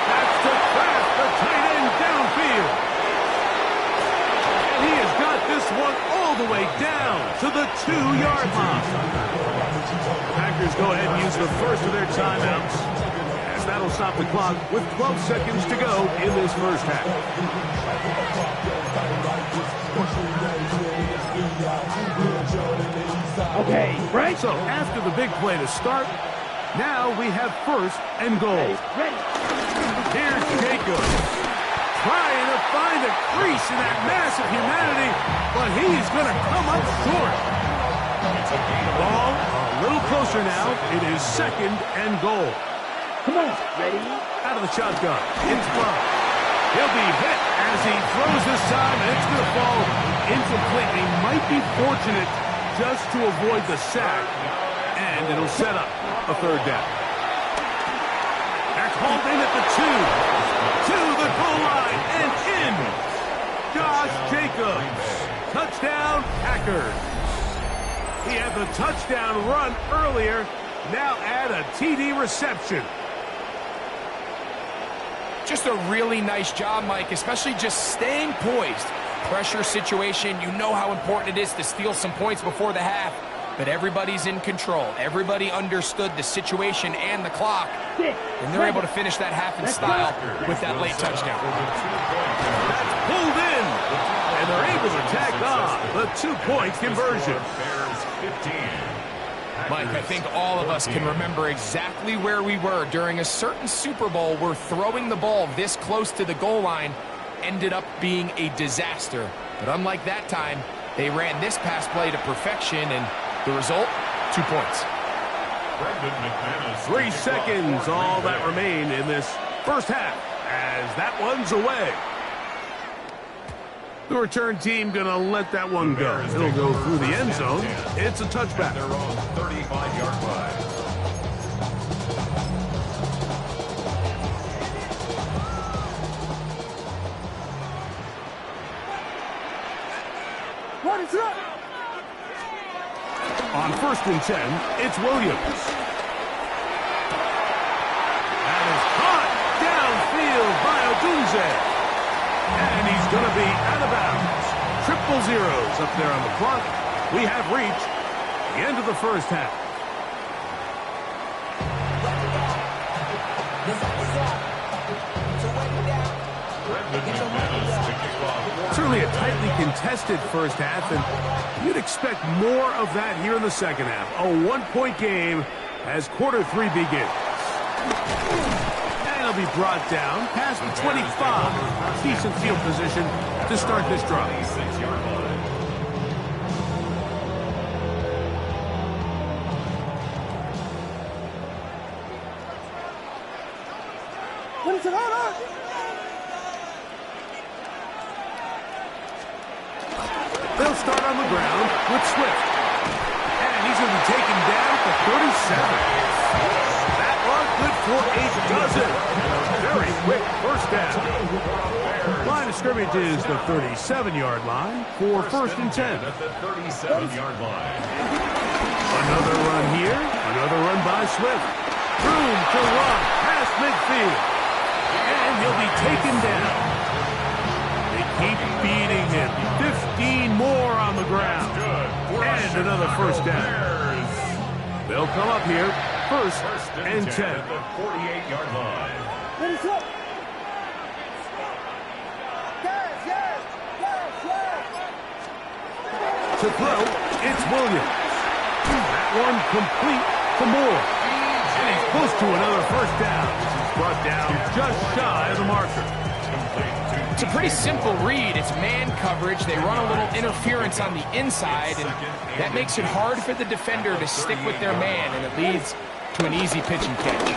That's to pass the tight end downfield. And he has got this one all the way down to the 2-yard line. Packers go ahead and use the first of their timeouts, as that'll stop the clock with 12 seconds to go in this first half. Okay, right? So after the big play to start, now we have first and goal. Ready. Here's Jacobs. trying to find a crease in that mass of humanity, but he's going to come up short. Ball a little closer now. It is 2nd and goal. Come on, ready? Out of the shotgun. It's blocked. He'll be hit as he throws this time, and it's going to fall incomplete. He might be fortunate just to avoid the sack, and it'll set up a 3rd down. That's hauled in at the 2. To the goal line and in. Josh Jacobs. Touchdown, Packers. He had the touchdown run earlier. Now add a TD reception. Just a really nice job, Mike, especially just staying poised. Pressure situation, you know how important it is to steal some points before the half, but everybody's in control. Everybody understood the situation and the clock, and they're able to finish that half in style with that late touchdown. That's pulled in, and they're able to tack on the 2-point conversion. Mike, I think all of us can remember exactly where we were during a certain Super Bowl where throwing the ball this close to the goal line ended up being a disaster. But unlike that time, they ran this pass play to perfection, and the result, 2 points. 3 seconds, all that remain in this first half, as that one's away. The return team going to let that one go. It'll go through the end zone. It's a touchback. Their own 35-yard line. What is up? On 1st and 10, it's Williams. That is caught downfield by Odunze. And he's going to be out of bounds. 0-0 up there on the clock. We have reached the end of the first half. Certainly a tightly contested first half, and you'd expect more of that here in the second half. A 1-point game as quarter 3 begins. And he'll be brought down past the 25. Decent field position to start this drive. 26-yard line. What is it? Hold on. They'll start on the ground with Swift. And he's going to be taken down for 37. That run good for a dozen. Very quick first down. Line of scrimmage is the 37-yard line for 1st and 10. At the 37-yard line. Another run here. Another run by Swift. Room to run past midfield. And he'll be taken down. They keep beating him. 15 more on the ground. And another first down. They'll come up here. 1st and 10. At the 48-yard line. What is up? To throw, it's Williams. That one complete to Moore. And he's close to another first down. He's brought down just shy of the marker. It's a pretty simple read. It's man coverage. They run a little interference on the inside, and that makes it hard for the defender to stick with their man, and it leads to an easy pitch and catch.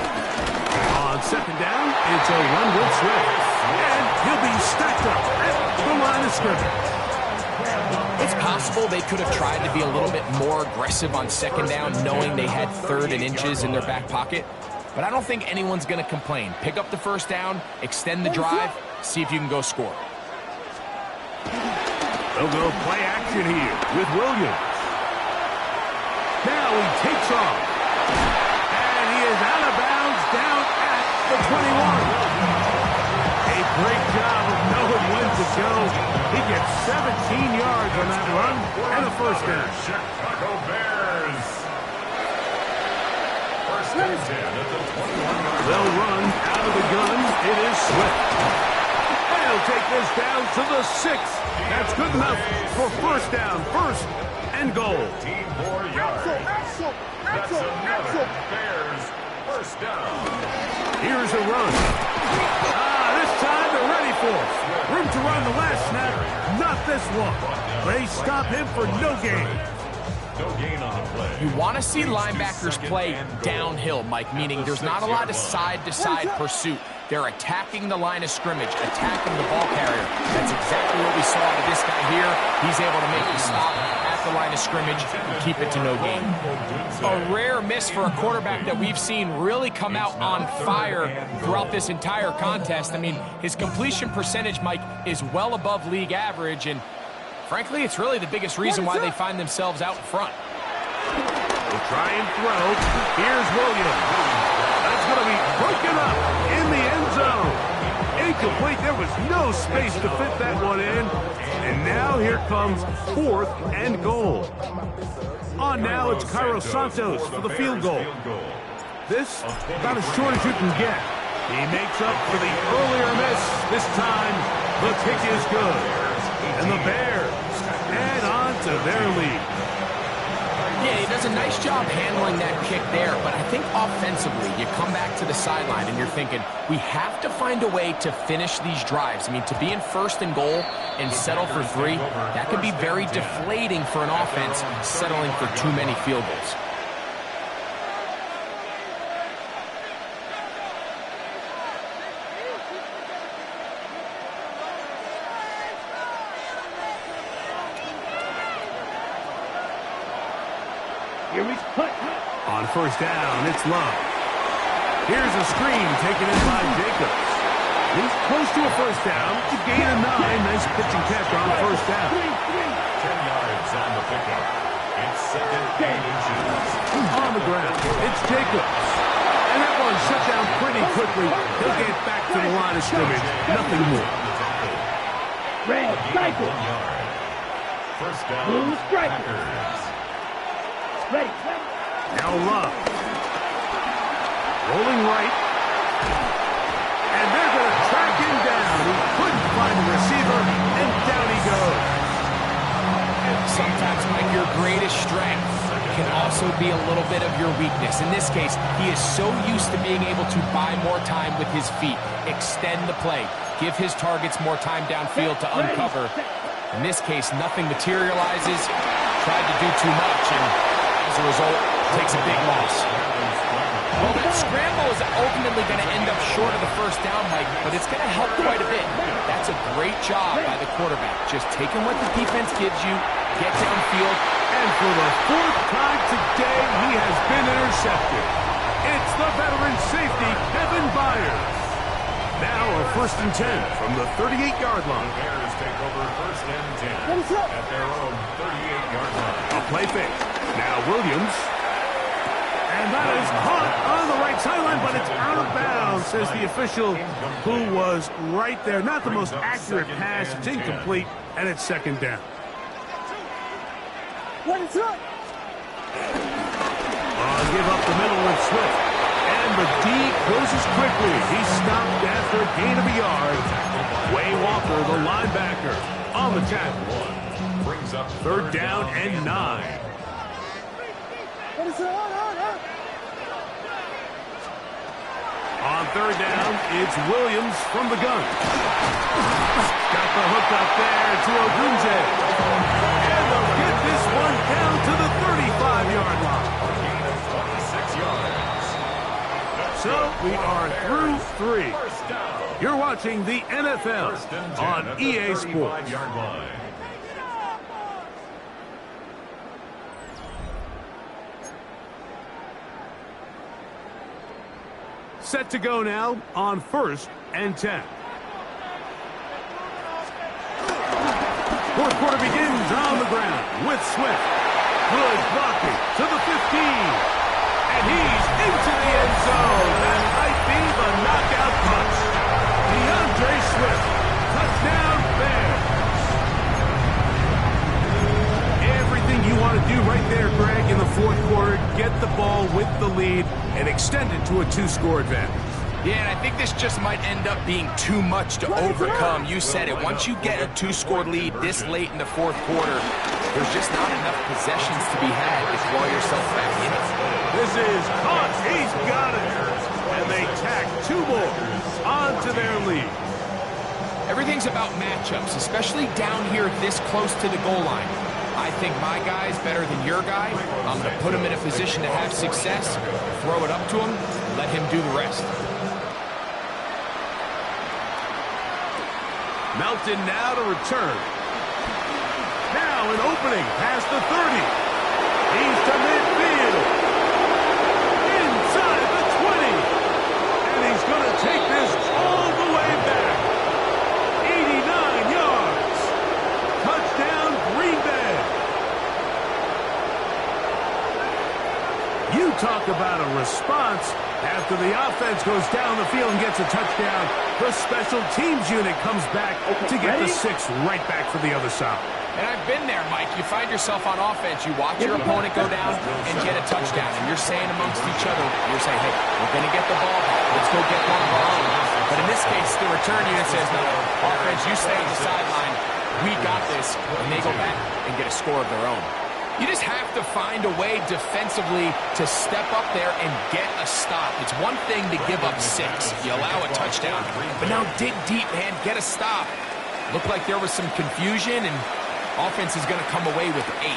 On 2nd down, it's a run with Swift. And he'll be stacked up at the line of scrimmage. It's possible they could have tried to be a little bit more aggressive on 2nd down, knowing they had 3rd and inches in their back pocket. But I don't think anyone's going to complain. Pick up the first down, extend the drive, see if you can go score. They'll go play action here with Williams. Now he takes off. And he is out of bounds down at the 21. A great job of knowing when to go. He gets 17 yards on that run and a first down. Chicago Bears. 1st and 10 at the 21-yard line. They'll run out of the gun. It is Swift. They'll take this down to the 6. That's good enough for first down. 1st and goal. 14 yards. That's another Bears first down. Here's a run. This time they're ready force. Room to run the last snap. Not this one. They stop him for no gain. No gain on the play. You want to see linebackers play downhill, Mike, meaning there's not a lot of side-to-side pursuit. They're attacking the line of scrimmage, attacking the ball carrier. That's exactly what we saw with this guy here. He's able to make the stop at the line of scrimmage and keep it to no gain. A rare miss for a quarterback that we've seen really come out on fire throughout this entire contest. I mean, his completion percentage, Mike, is well above league average, and frankly, it's really the biggest reason why they find themselves out in front. We'll try and throw. Here's Williams. That's going to be broken up in the end zone. Incomplete. There was no space to fit that one in. And now here comes 4th and goal. On now, it's Cairo Santos for the field goal. This, about as short as you can get. He makes up for the earlier miss. This time, the kick is good. And the Bears add on to their lead. Yeah, he does a nice job handling that kick there, but I think offensively, you come back to the sideline and you're thinking, we have to find a way to finish these drives. I mean, to be in 1st and goal and settle for 3, that can be very deflating for an offense settling for too many field goals. Here we cut. On 1st down, it's Love. Here's a screen taken in by Jacobs. He's close to a 1st down. A gain of 9. Nice pitch and catch on 1st down. 10 yards on the pickup. It's 2nd and inches. On the ground, it's Jacobs. And that one shut down pretty quickly. He'll get back to the line of scrimmage. Nothing more. Red, cycle. 1 yard. 1st down. Blue striker. Packers. Ready. Now Love. Rolling right. And they're going to track him down. He couldn't find the receiver, and down he goes. Sometimes, Mike, your greatest strength can also be a little bit of your weakness. In this case, he is so used to being able to buy more time with his feet, extend the play, give his targets more time downfield to uncover. In this case, nothing materializes, tried to do too much, and as a result, takes a big loss. Well, that scramble is ultimately going to end up short of the 1st down, Mike, but it's going to help quite a bit. That's a great job by the quarterback, just taking what the defense gives you, get downfield. And for the 4th time today, he has been intercepted. It's the veteran safety, Kevin Byers. Now a 1st and 10 from the 38-yard line. The Bears take over 1st and 10 at their own 38-yard line. A play fake. Now Williams. And that is caught on the right sideline, but it's out of bounds, says the official who was right there. Not the most accurate pass. It's incomplete, and it's 2nd down. What is up? Give up the middle with Swift. And the D closes quickly. He's stopped after a gain of a yard. Way Walker, the linebacker, on the tackle. Brings up 3rd down and 9. What is up? On 3rd down, it's Williams from the gun. Got the hook up there to Ogunje. And they'll get this one down to the 35-yard line. gain of 26 yards. So we are through 3. 1st down. You're watching the NFL 1st and 10 on at the EA Sports. 35-yard line. Set to go now on 1st and 10. 4th quarter begins on the ground with Swift. Good blocking to the 15. And he's into the end zone. That might be the knockout punch. DeAndre Swift. Touchdown Bears. Everything you want to do right there, Greg, in the 4th quarter. Get the ball with the lead and extend it to a 2-score advantage. Yeah, and I think this just might end up being too much to overcome. You said it. Once you get a 2-score lead this late in the 4th quarter, there's just not enough possessions to be had to claw yourself back in it. This is caught. He's got it. And they tack 2 more onto their lead. Everything's about matchups, especially down here this close to the goal line. I think my guy's better than your guy. I'm going to put him in a position to have success, throw it up to him, and let him do the rest. Melton now to return. Now an opening past the 30. He's to midfield. Inside the 20. And he's going to take this all the way back. 89 yards. Touchdown, Green Bay. You talk about a response. After the offense goes down the field and gets a touchdown, the special teams unit comes back to get the 6 right back for the other side. And I've been there, Mike. You find yourself on offense. You watch your opponent go down and get a touchdown. And you're saying amongst each other, you're saying, hey, we're going to get the ball back. Let's go get one of our own. But in this case, the return unit says, no, offense, you stay on the sideline. We got this. And they go back and get a score of their own. You just have to find a way defensively to step up there and get a stop. It's one thing to give up 6. You allow a touchdown. But now dig deep, man. Get a stop. Looked like there was some confusion, and offense is going to come away with 8.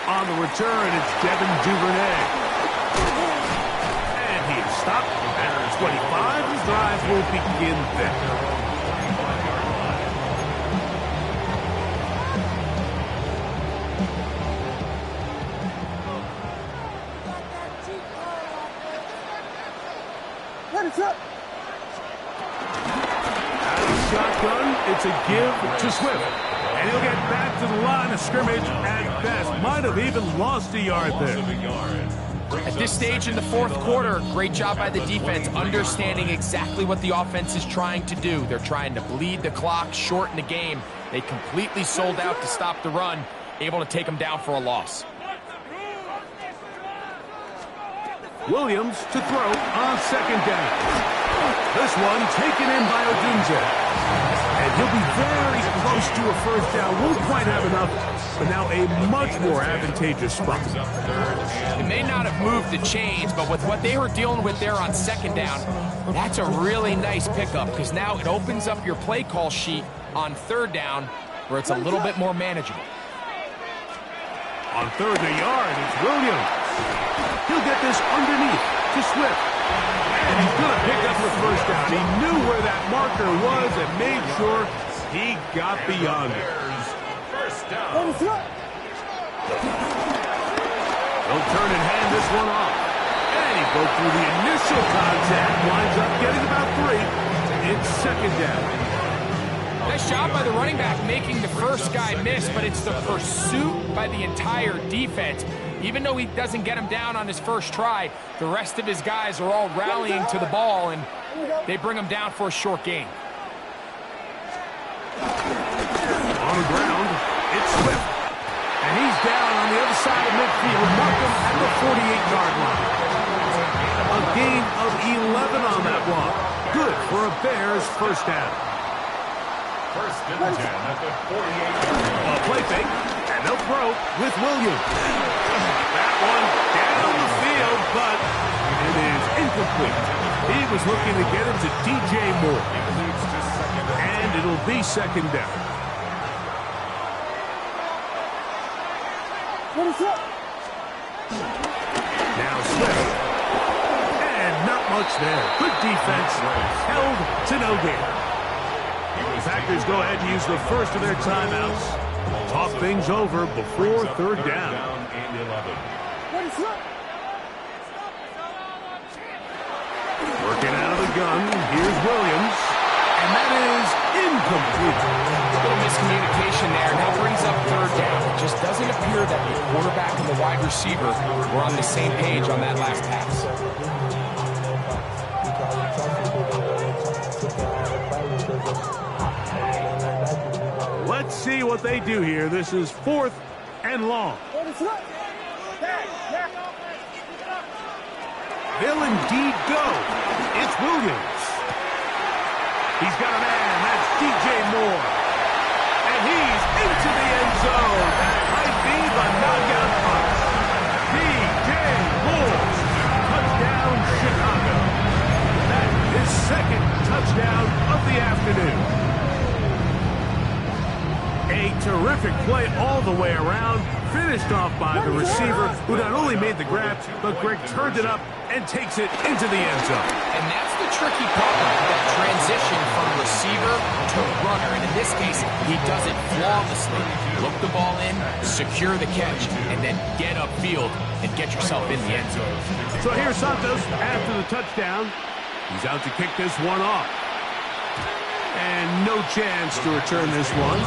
On the return, it's Devin Duvernay. And he's stopped at 25. The drive will begin there. Shotgun, it's a give to Swift. And he'll get back to the line of scrimmage at best. Might have even lost a yard there. At this stage in the fourth quarter, great job by the defense, understanding exactly what the offense is trying to do. They're trying to bleed the clock, shorten the game. They completely sold out to stop the run, able to take them down for a loss. Williams to throw on second down. This one taken in by Odunze. And he'll be very close to a first down. Won't quite have enough, but now a much more advantageous spot. It may not have moved the chains, but with what they were dealing with there on second down, that's a really nice pickup because now it opens up your play call sheet on third down where it's a little bit more manageable. On third and a yard, it's Williams. He'll get this underneath to Swift. And he's going to pick up the first down. He knew where that marker was and made sure he got beyond it. First down. He'll turn and hand this one off. And he broke through the initial contact. Winds up getting about 3. It's second down. Nice job by the running back making the first guy miss, but it's the pursuit by the entire defense. Even though he doesn't get him down on his first try, the rest of his guys are all rallying to the ball, and they bring him down for a short gain. On the ground, it's Swift. And he's down on the other side of midfield. Mark him at the 48-yard line. A gain of 11 on that one. Good for a Bears first down. First and 10 at the 48-yard line. A play fake, and they'll throw with Williams. That one down the field, but it is incomplete. He was looking to get it to DJ Moore. And it'll be second down. Now Swift. And not much there. Good defense. Held to no gain. The Packers go ahead and use the first of their timeouts. Talk things over before third down. Working out of the gun, here's Williams, and that is incomplete. A little miscommunication there. Now brings up third down. It just doesn't appear that the quarterback and the wide receiver were on the same page on that last pass. Let's see what they do here. This is 4th and long. They'll indeed go. It's Williams. He's got a man. That's DJ Moore. And he's into the end zone. That might be the knockout punch. DJ Moore. Touchdown, Chicago. That is second touchdown of the afternoon. play all the way around, finished off by the receiver, who not only made the grab, but Greg turned it up and takes it into the end zone. And that's the tricky part, that transition from receiver to runner. And in this case, he does it flawlessly. Look the ball in, secure the catch, and then get upfield and get yourself in the end zone. So here's Santos after the touchdown. He's out to kick this one off. And no chance to return this one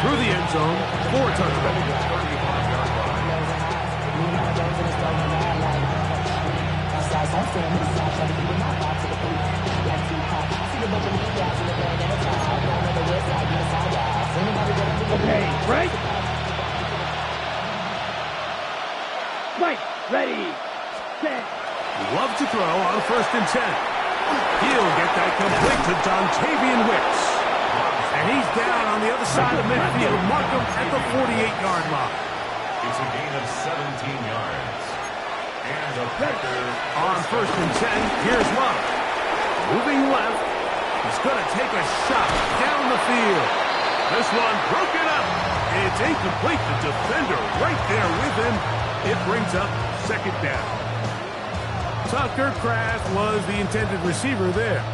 through the end zone for a touchdown. Okay, right? Right, ready, set. Love to throw on 1st and 10. He'll get that complete to Tavon. And he's down on the other side of midfield. Mark him at the 48-yard line. It's a gain of 17 yards. And a Packer on 1st and 10, here's Love. Moving left. He's going to take a shot down the field. This one broken up. It's incomplete. The defender right there with him. It brings up 2nd down. Tucker Kraft was the intended receiver there.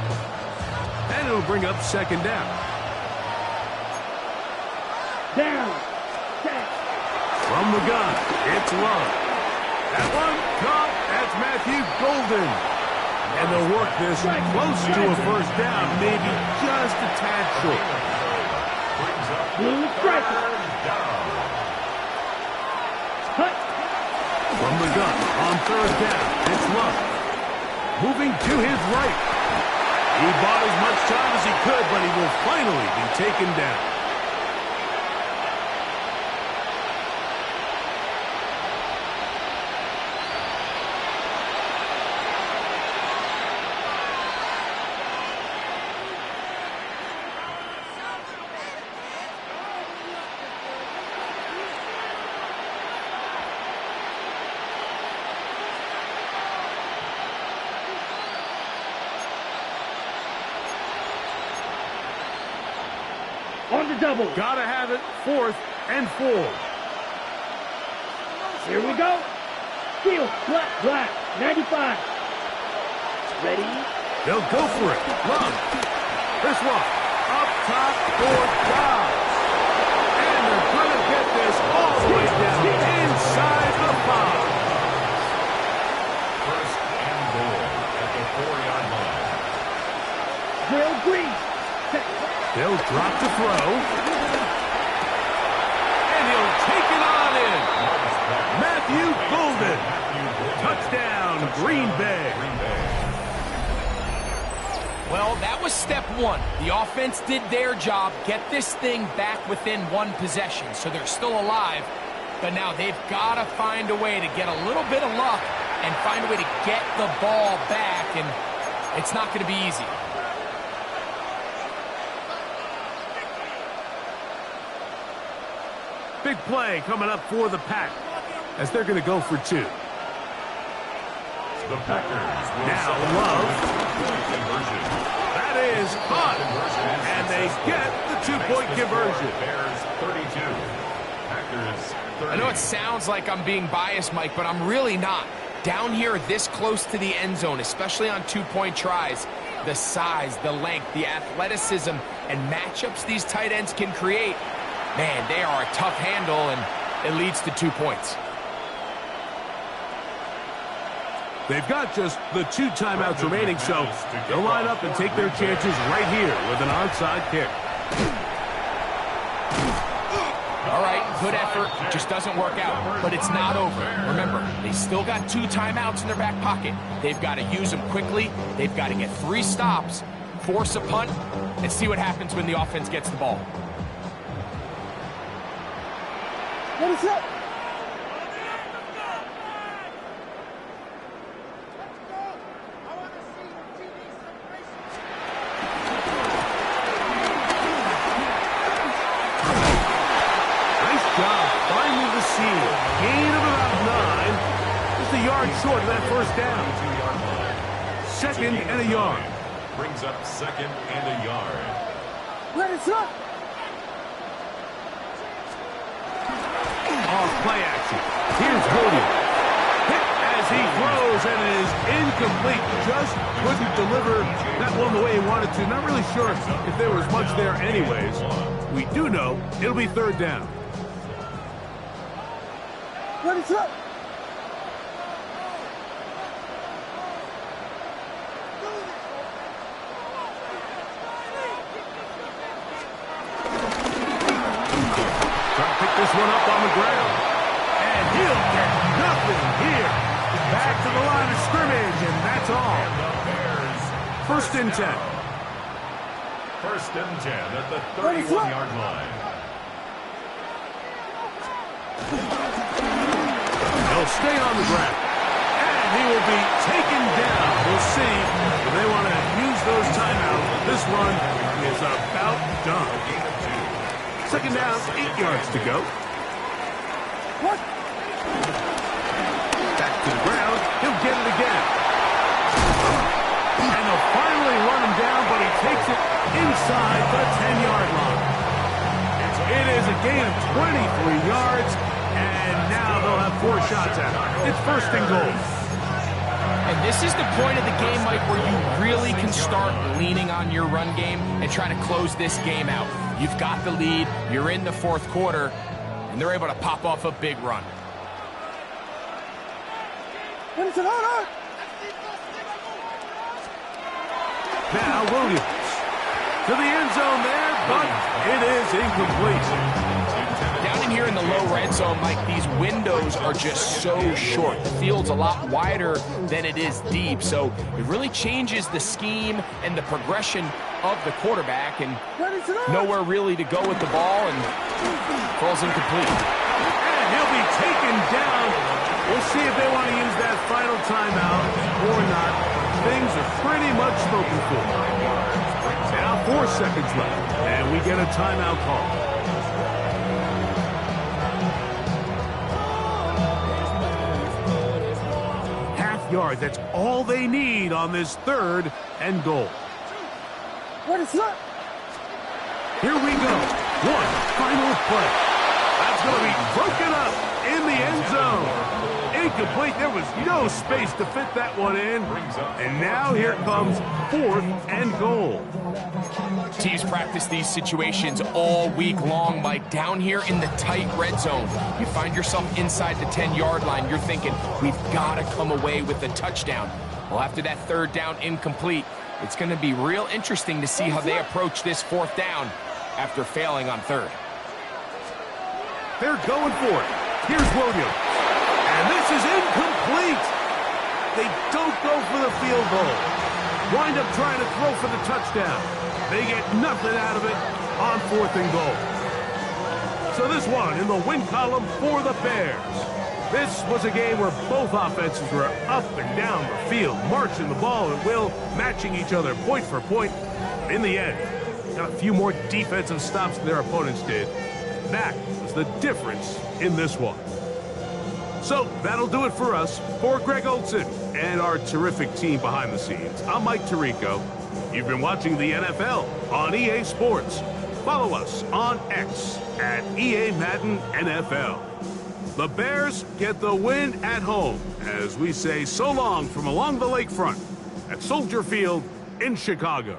And it'll bring up 2nd down. Down, set. From the gun, it's Love. That one caught. That's Matthew Golden. And they'll work this close to a 1st down, maybe just a tad short. Blue striker. Cut. From the gun, on 3rd down, it's Love. Moving to his right. He bought as much time as he could, but he will finally be taken down. On the double. Gotta have it. 4th and 4. Here we go. Field, black, 95. Ready? They'll go for it. Love. This one. Up top for Dobbs. And they're going to get this all the way down inside the 5. 1st and goal at the 4-yard line. Drill green. They'll drop to throw. And he'll take it on in. Matthew Golden. Touchdown, Green Bay. Well, that was step 1. The offense did their job, get this thing back within 1 possession, so they're still alive. But now they've got to find a way to get a little bit of luck and find a way to get the ball back, and it's not going to be easy. Big play coming up for the Pack as they're going to go for 2. The Packers will now Love. conversion. That is caught. And they get the 2-point conversion. Bears 32. Packers 30. I know it sounds like I'm being biased, Mike, but I'm really not. Down here this close to the end zone, especially on 2-point tries, the size, the length, the athleticism, and matchups these tight ends can create, man, they are a tough handle, and it leads to 2 points. They've got just the 2 timeouts remaining, so they'll line up and take their chances right here with an onside kick. All right, good effort. Just doesn't work out, but it's not over. Remember, they still got 2 timeouts in their back pocket. They've got to use them quickly. They've got to get 3 stops, force a punt, and see what happens when the offense gets the ball. What is up? Nice job finding the seal. Gain of about 9. Just a yard short of that 1st down. 2nd and a yard. Brings up 2nd and a yard. Let us up. play action. Here's Williams. Hit as he throws, and it is incomplete. Just couldn't deliver that one the way he wanted to. Not really sure if there was much there anyways. We do know it'll be third down. What is up? This one up on the ground. And he'll get nothing here. Back to the line of scrimmage, and that's all. First and 10. First and 10 at the 31-yard line. He'll stay on the ground. And he will be taken down. We'll see if they want to use those timeouts. This run is about done. Second down, 8 yards to go. What? Back to the ground. He'll get it again. And they'll finally run him down, but he takes it inside the 10-yard line. It is a gain of 23 yards, and now they'll have 4 shots at it. It's first and goal. And this is the point of the game, Mike, where you really can start leaning on your run game and try to close this game out. You've got the lead, you're in the fourth quarter, and they're able to pop off a big run. Now Williams to the end zone there, but it is incomplete. Down in here in the low red zone, Mike, these windows are just so short. The field's a lot wider than it is deep, so it really changes the scheme and the progression of the quarterback, and nowhere really to go with the ball, and falls incomplete. And he'll be taken down. We'll see if they want to use that final timeout or not. Things are pretty much spoken for. Now 4 seconds left, and we get a timeout call. Yard. That's all they need on this third and goal. What is up? Here we go. One final play. That's going to be broken up in the end zone. Incomplete. There was no space to fit that one in. And now here comes 4th and goal. Teams practice these situations all week long, Mike. Down here in the tight red zone, you find yourself inside the 10-yard line. You're thinking, we've got to come away with a touchdown. Well, after that third down incomplete, it's going to be real interesting to see how they approach this 4th down after failing on 3rd. They're going for it. Here's Williams. And this is incomplete. They don't go for the field goal. Wind up trying to throw for the touchdown. They get nothing out of it on 4th and goal. So this one in the win column for the Bears. This was a game where both offenses were up and down the field, marching the ball at will, matching each other point for point. In the end, got a few more defensive stops than their opponents did. That was the difference in this one. So that'll do it for us. For Greg Olson and our terrific team behind the scenes, I'm Mike Tirico. You've been watching the NFL on EA Sports. Follow us on X at EA Madden NFL. The Bears get the win at home as we say so long from along the lakefront at Soldier Field in Chicago.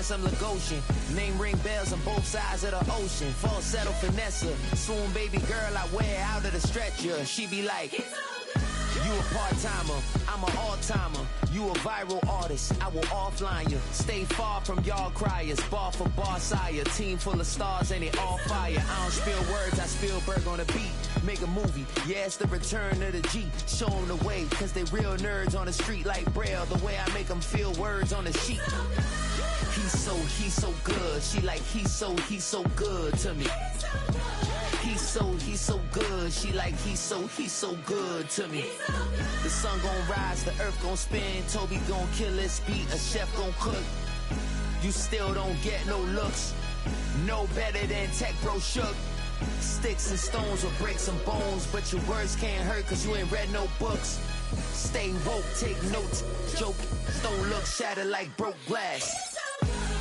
handsome Lagosian. Name ring bells on both sides of the ocean. Falsetto finesse, swoon baby girl I wear out of the stretcher. She be like, you a part-timer, I'm an all-timer. You a viral artist, I will offline you. Stay far from y'all criers, bar for bar sire. Team full of stars and it all fire. I don't spill words, I Spielberg on the beat. Make a movie, yeah, it's the return of the G. Show them the way, cause they real nerds on the street like Braille. The way I make them feel words on the sheet. He's so good. She like, he's so good to me. He's so good. She like, he's so good to me. The sun gon' rise, the earth gon' spin. Toby gon' kill this beat, a chef gon' cook. You still don't get no looks. No better than Tech Bro Shook. Sticks and stones will break some bones, but your words can't hurt cause you ain't read no books. Stay woke, take notes, joke. Don't look shattered like broke glass.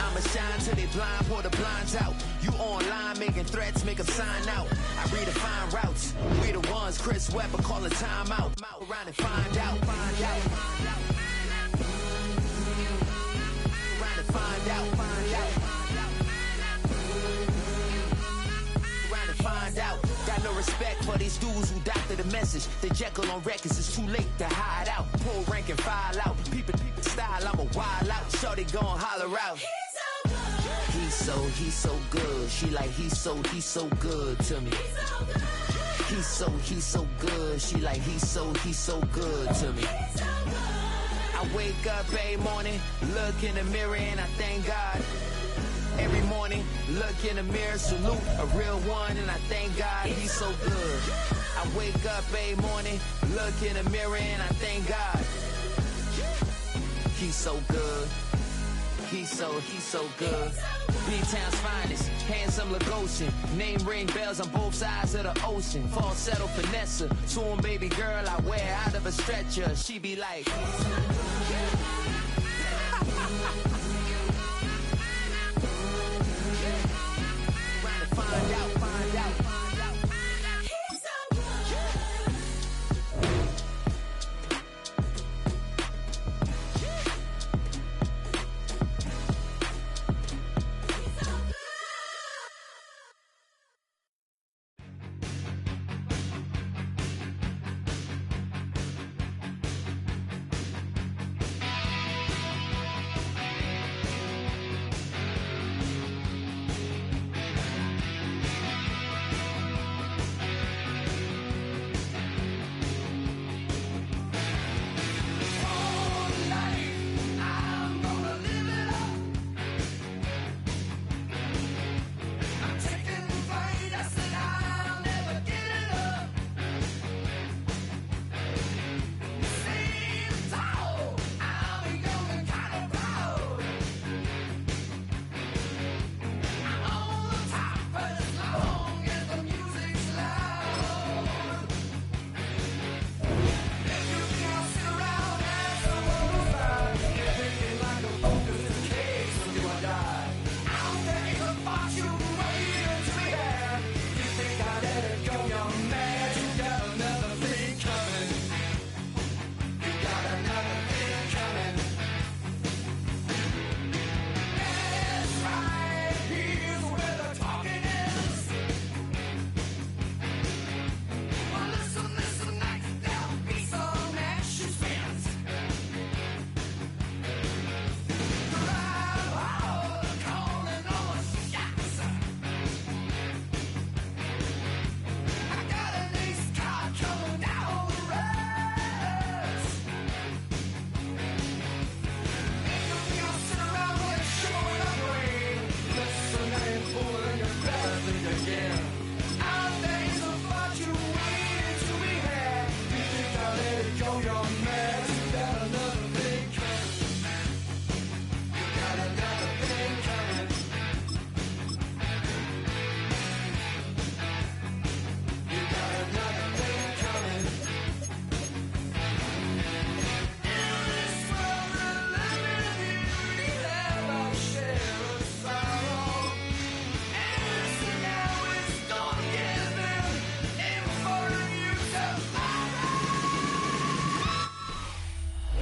I'ma shine till they blind, pour the blinds out. You online making threats, make them sign out. I redefine routes. We the ones Chris Webber call a timeout. Around and find out. Around and find out. Around and find out. Got no respect for these dudes who doctor the message. They Jekyll on records, it's too late to hide out. Pull rank and file out. People style, I'm a wild out. Shorty gon' holler out. He's so good. She like, he's so good to me. He's so good. She like, he's so good to me. I wake up every morning, look in the mirror and I thank God. Every morning, look in the mirror, salute a real one and I thank God he's so good. I wake up every morning, look in the mirror and I thank God. He's so good. He's so good. B-Town's finest, handsome Lagosian. Name ring bells on both sides of the ocean. Falsetto finesse, swoon baby girl I wear out of a stretcher. She be like, find out.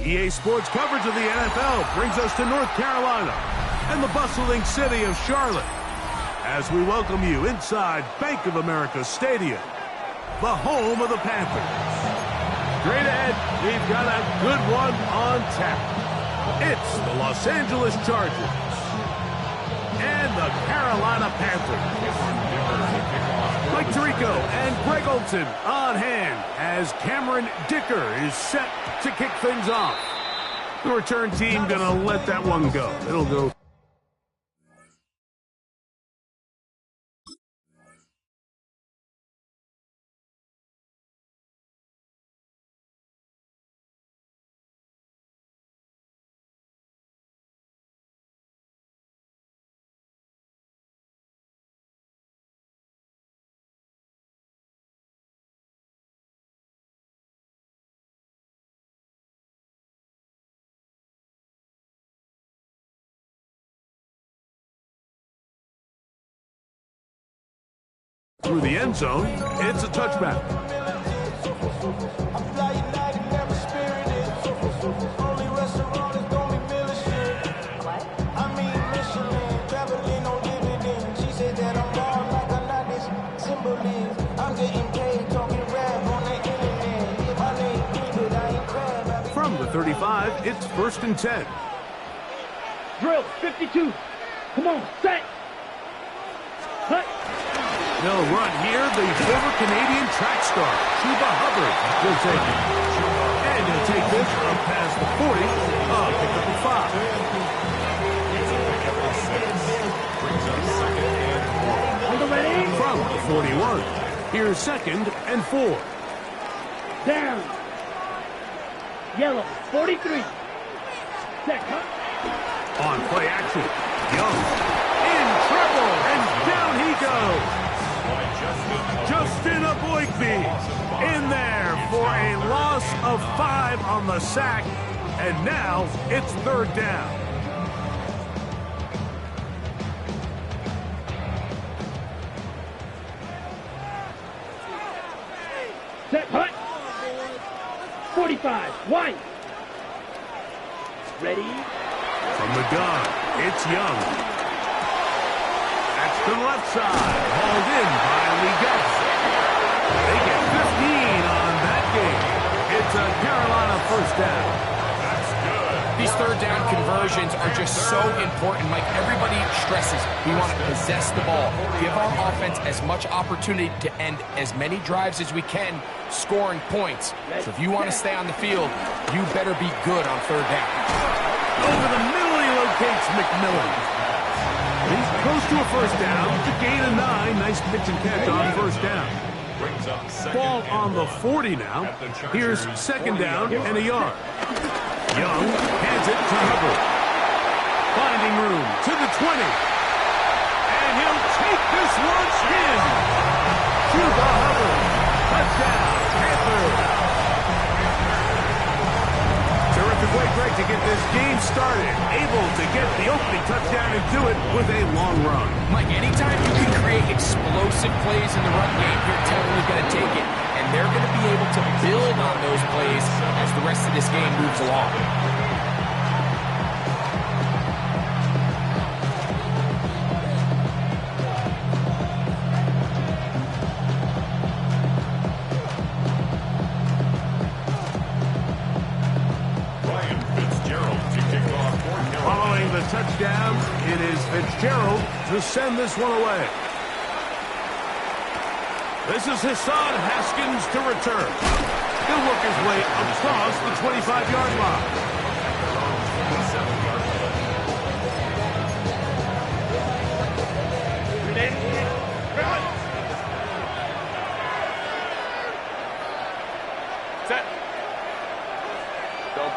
EA Sports coverage of the NFL brings us to North Carolina. and the bustling city of Charlotte, as we welcome you inside Bank of America Stadium, the home of the Panthers. Straight ahead, we've got a good one on tap. It's the Los Angeles Chargers and the Carolina Panthers. Mike Tirico and Greg Olson on hand as Cameron Dicker is set to kick things off. The return team gonna let that one go. It'll go. Through the end zone, it's a touchback. From the 35, it's 1st and 10. Drill, 52. Come on, set. Cut. They'll run here. The former Canadian track star, Chuba Hubbard, will take it. And he'll take this up past the 40, pick up the 5. On the ready. From the 41, here's 2nd and 4. Down. Yellow, 43. Set, cut. On play action, Young in trouble, and down he goes. Justin Aboigbe in there for a loss of 5 on the sack, and now it's 3rd down. Set, cut. 45, White. Ready. From the gun, it's Young. That's to the left side, hauled in by Leggett. They get 15 on that game. It's a Carolina 1st down. That's good. These 3rd down conversions are just so important, Mike. Everybody stresses we want to possess the ball, give our offense as much opportunity to end as many drives as we can, scoring points. So if you want to stay on the field, you better be good on 3rd down. Over the middle, he locates McMillan. He's close to a 1st down. To gain of 9. Nice pitch and catch on 1st down. Brings up 2nd Ball on the and 40 now. Here's 2nd down and a yard. Young hands it to Hubbard. Finding room to the 20. And he'll take this one in. Chuba Hubbard. Touchdown, Panthers. Terrific way, Greg, to get this game started. Able to get the opening touchdown and do it with a long run. Mike, anytime you can create explosive plays in the run game, you're definitely going to take it. And they're going to be able to build on those plays as the rest of this game moves along. Following the touchdown, it is Fitzgerald to send this one away. This is Hassan Haskins to return. He'll work his way across the 25-yard line. Set. Don't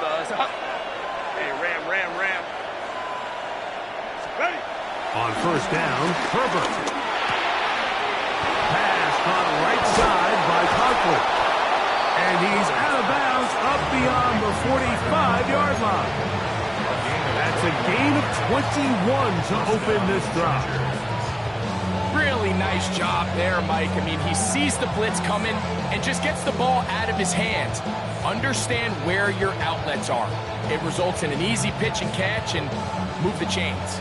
Hey, ram. Ready. On 1st down, Herbert. Pass caught right side by Conklin. And he's out of bounds up beyond the 45-yard line. That's a gain of 21 to open this drive. Really nice job there, Mike. I mean, he sees the blitz coming and just gets the ball out of his hands. Understand where your outlets are. It results in an easy pitch and catch and move the chains.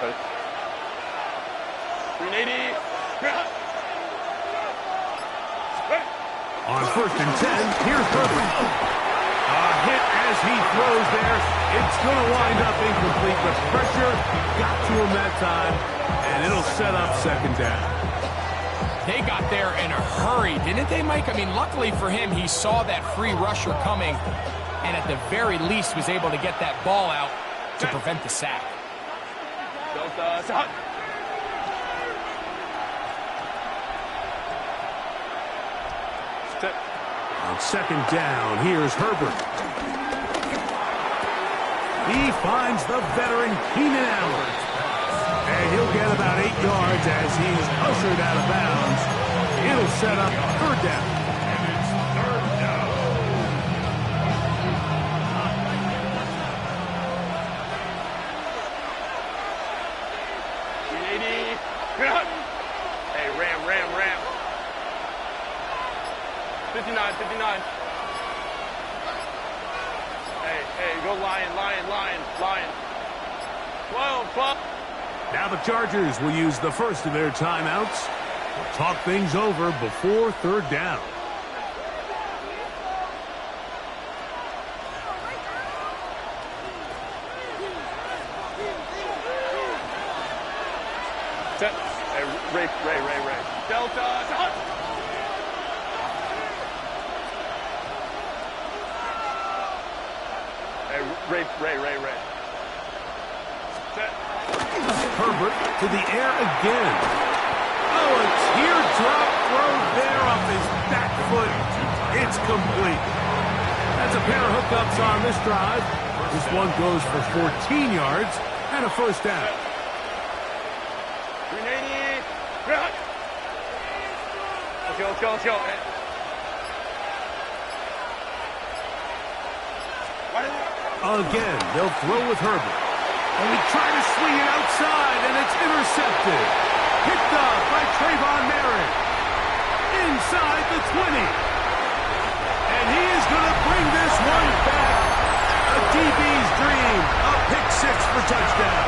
380. On 1st and 10, here's Herbert. A hit as he throws there. It's going to wind up incomplete, but pressure got to him that time, and it'll set up 2nd down. They got there in a hurry, didn't they, Mike? I mean, luckily for him, he saw that free rusher coming, and at the very least was able to get that ball out to prevent the sack. On 2nd down, here's Herbert. He finds the veteran Keenan Allen. And he'll get about 8 yards as he's ushered out of bounds. It'll set up 3rd down. And it's 3rd down. Hey, Ram. 59. Hey, go Lion. 12. Now the Chargers will use the first of their timeouts. We'll talk things over before 3rd down. Hey, Ray. Delta. Hey, Ray. Herbert to the air again. Oh, a teardrop throw there off his back foot. It's complete. That's a pair of hookups on this drive. This one goes for 14 yards and a 1st down. 380. Let's go. Again, they'll throw with Herbert. And he tried to swing it outside, and it's intercepted. Picked up by Tavon inside the 20. And he is going to bring this one back. A DB's dream. A pick 6 for touchdown.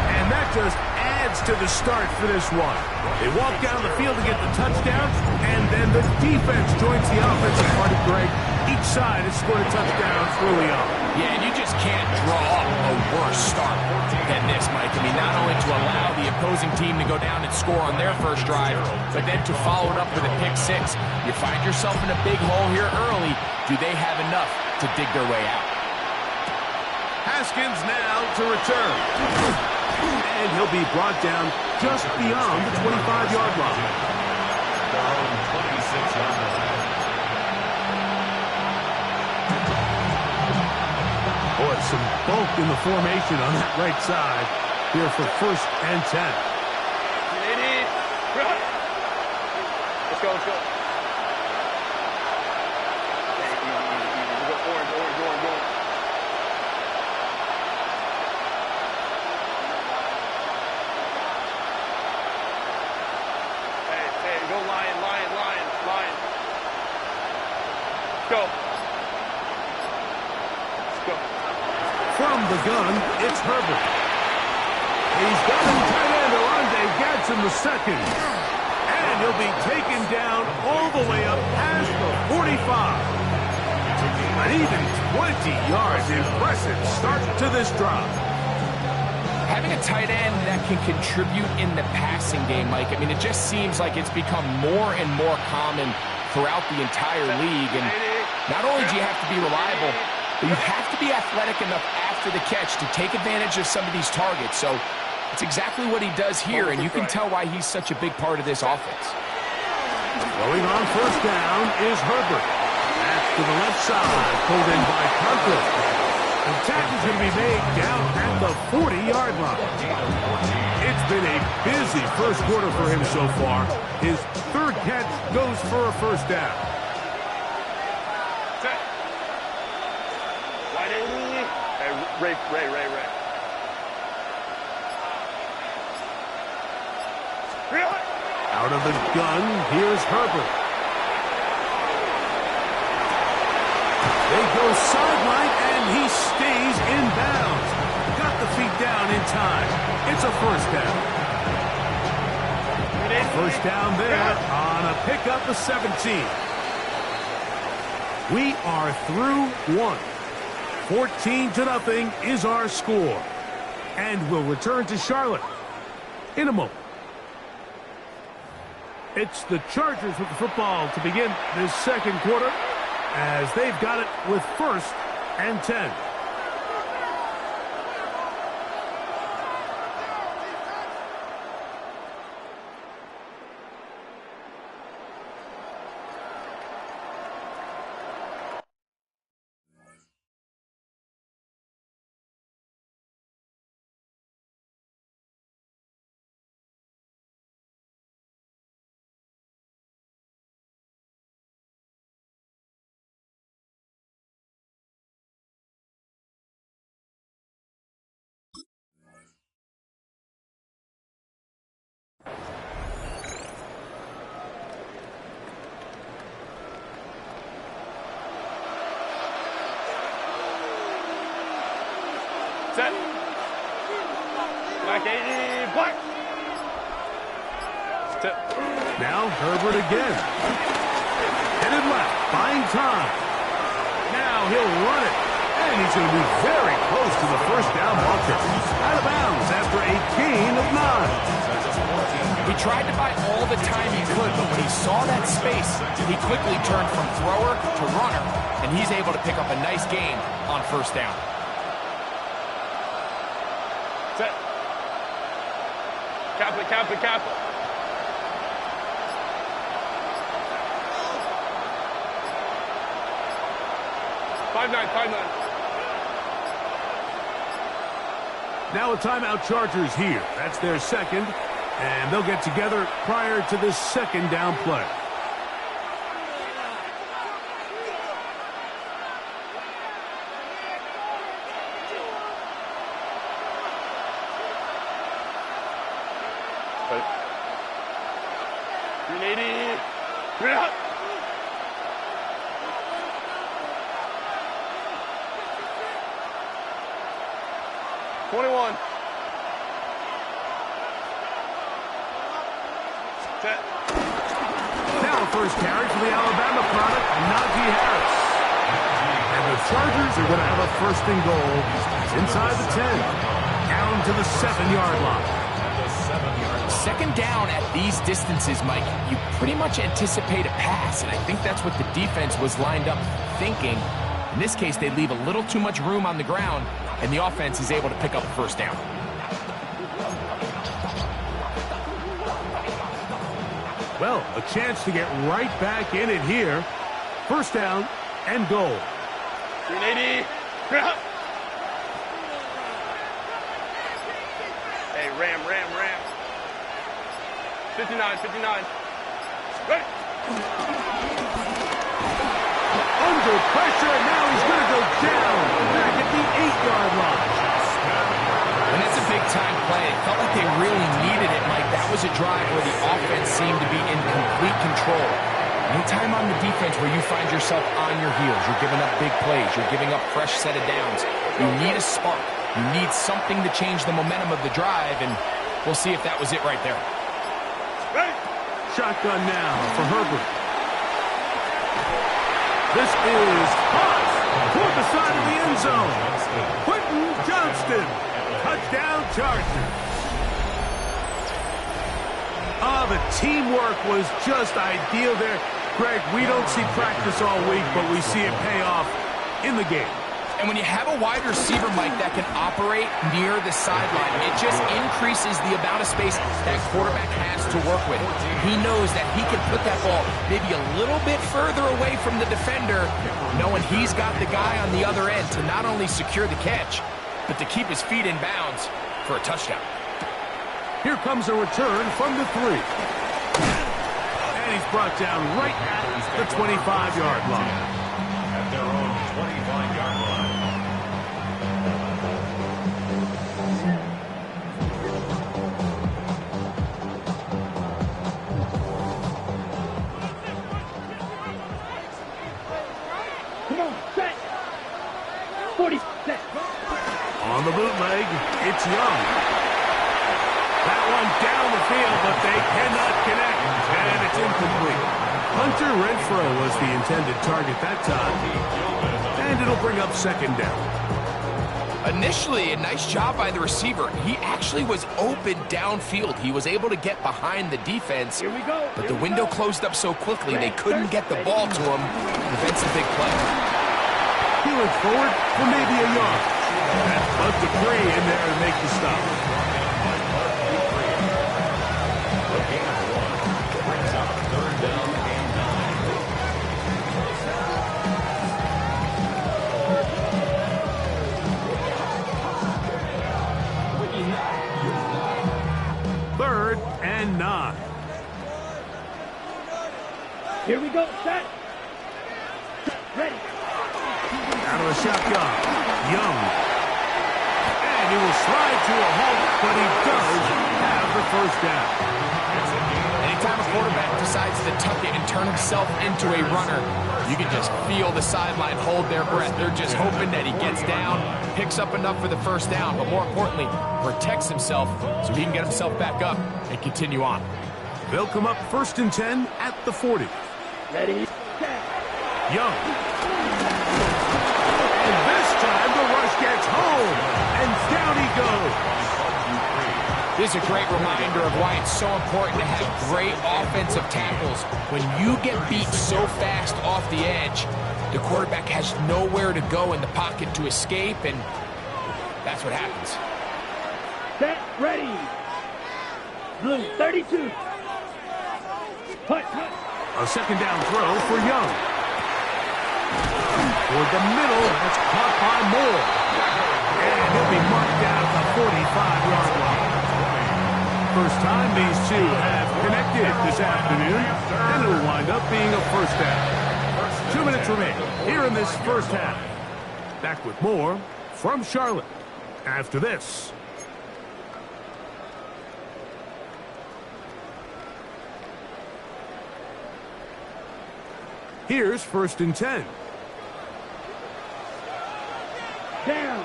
And that just adds to the start for this one. They walk down the field to get the touchdown, and then the defense joins the offensive party, Greg. Each side has scored a touchdown early on. Yeah, and you just can't draw up a worse start than this, Mike. I mean, not only to allow the opposing team to go down and score on their first drive, but then to follow it up with a pick 6. You find yourself in a big hole here early. Do they have enough to dig their way out? Haskins now to return. And he'll be brought down just beyond the 25-yard line. 26-yard line. Boy, some bulk in the formation on that right side here for 1st and 10. Let's go. Easy. We go orange. Hey, go Lion. Go. From the gun, it's Herbert. He's got him tight end Orlando Gadsden II. And he'll be taken down all the way up past the 45. An even 20 yards. Impressive start to this drive. Having a tight end that can contribute in the passing game, Mike, I mean, it just seems like it's become more and more common throughout the entire league. And not only do you have to be reliable, but you have to be athletic enough after the catch to take advantage of some of these targets. So it's exactly what he does here, and you can tell why he's such a big part of this offense. Going on 1st down is Herbert. That's to the left side, pulled in by Conklin. The tackle's going to be made down at the 40-yard line. It's been a busy first quarter for him so far. His 3rd catch goes for a 1st down. Ray. Out of the gun, here's Herbert. They go sideline, and he stays in bounds. Got time. It's a first down. First down there on a pickup of 17. We are through one. 14-0 is our score. And we'll return to Charlotte in a moment. It's the Chargers with the football to begin this second quarter as they've got it with 1st and 10. Set. Black 80. Black. Set. Now Herbert again. Headed left. Buying time. Now he'll run it. And he's going to be very close to the first down marker. Out of bounds after a gain of 9. He tried to buy all the time he could, but when he saw that space, he quickly turned from thrower to runner, and he's able to pick up a nice gain on first down. Set. Kappa, Kappa, Kappa. Five nine. Now a timeout Chargers here. That's their second, and they'll get together prior to this second down play. Bring it up. Set. Now a first carry for the Alabama product, Najee Harris. And the Chargers are going to have a first and goal inside the 10. Down to the 7-yard line. Second down at these distances, Mike, you pretty much anticipate a pass, and I think that's what the defense was lined up thinking. In this case, they leave a little too much room on the ground, and the offense is able to pick up a first down. Well, a chance to get right back in it here. First down and goal. 380. Hey, Ram. 59. Ready. Under pressure, and now he's going to go down back at the 8-yard line. And that's a big-time play. It felt like they really needed it, Mike. That was a drive where the offense seemed to be in complete control. Anytime on the defense where you find yourself on your heels, you're giving up big plays, you're giving up fresh set of downs, you need a spark. You need something to change the momentum of the drive, and we'll see if that was it right there. Ready. Shotgun now for Herbert. This is caught toward the side of the end zone. Quentin Johnston. Touchdown Chargers. The teamwork was just ideal there. Greg, we don't see practice all week, but we see it pay off in the game. And when you have a wide receiver, Mike, that can operate near the sideline, it just increases the amount of space that quarterback has to work with. He knows that he can put that ball maybe a little bit further away from the defender, knowing he's got the guy on the other end to not only secure the catch, but to keep his feet in bounds for a touchdown. Here comes a return from the 3. And he's brought down right at the 25-yard line. At their own 25-yard line. Come on, set. 40, set. On the bootleg, it's Young. That one down the field, but they cannot connect, and it's incomplete. Hunter Renfrow was the intended target that time, and it'll bring up second down. Initially, a nice job by the receiver. He actually was open downfield. He was able to get behind the defense, Here we go. but the window closed up so quickly they couldn't get the ball to him. Prevents the big play. Peeling forward for maybe a yard. That's Bud Dupree in there to make the stop. Brings up third down and 9. Third and 9. Here we go. Set. Ready. Out of the shotgun. Young. And he will slide to a halt, but he does have the first down. Anytime a quarterback decides to tuck it and turn himself into a runner, you can just feel the sideline hold their breath. They're just hoping that he gets down, picks up enough for the first down, but more importantly, protects himself so he can get himself back up and continue on. They'll come up 1st and 10 at the 40. Ready. Set. Young. And this time the rush gets home, and down he goes. This is a great reminder of why it's so important to have great offensive tackles. When you get beat so fast off the edge, the quarterback has nowhere to go in the pocket to escape, and that's what happens. Set. Ready. Blue 32. Punt. A second down throw for Young. Toward the middle, that's caught by Moore. And he'll be marked down at the 45-yard line. First time these two have connected this afternoon, and it'll wind up being a first down. 2 minutes remain here in this first half. Back with more from Charlotte after this. Here's 1st and 10. Down.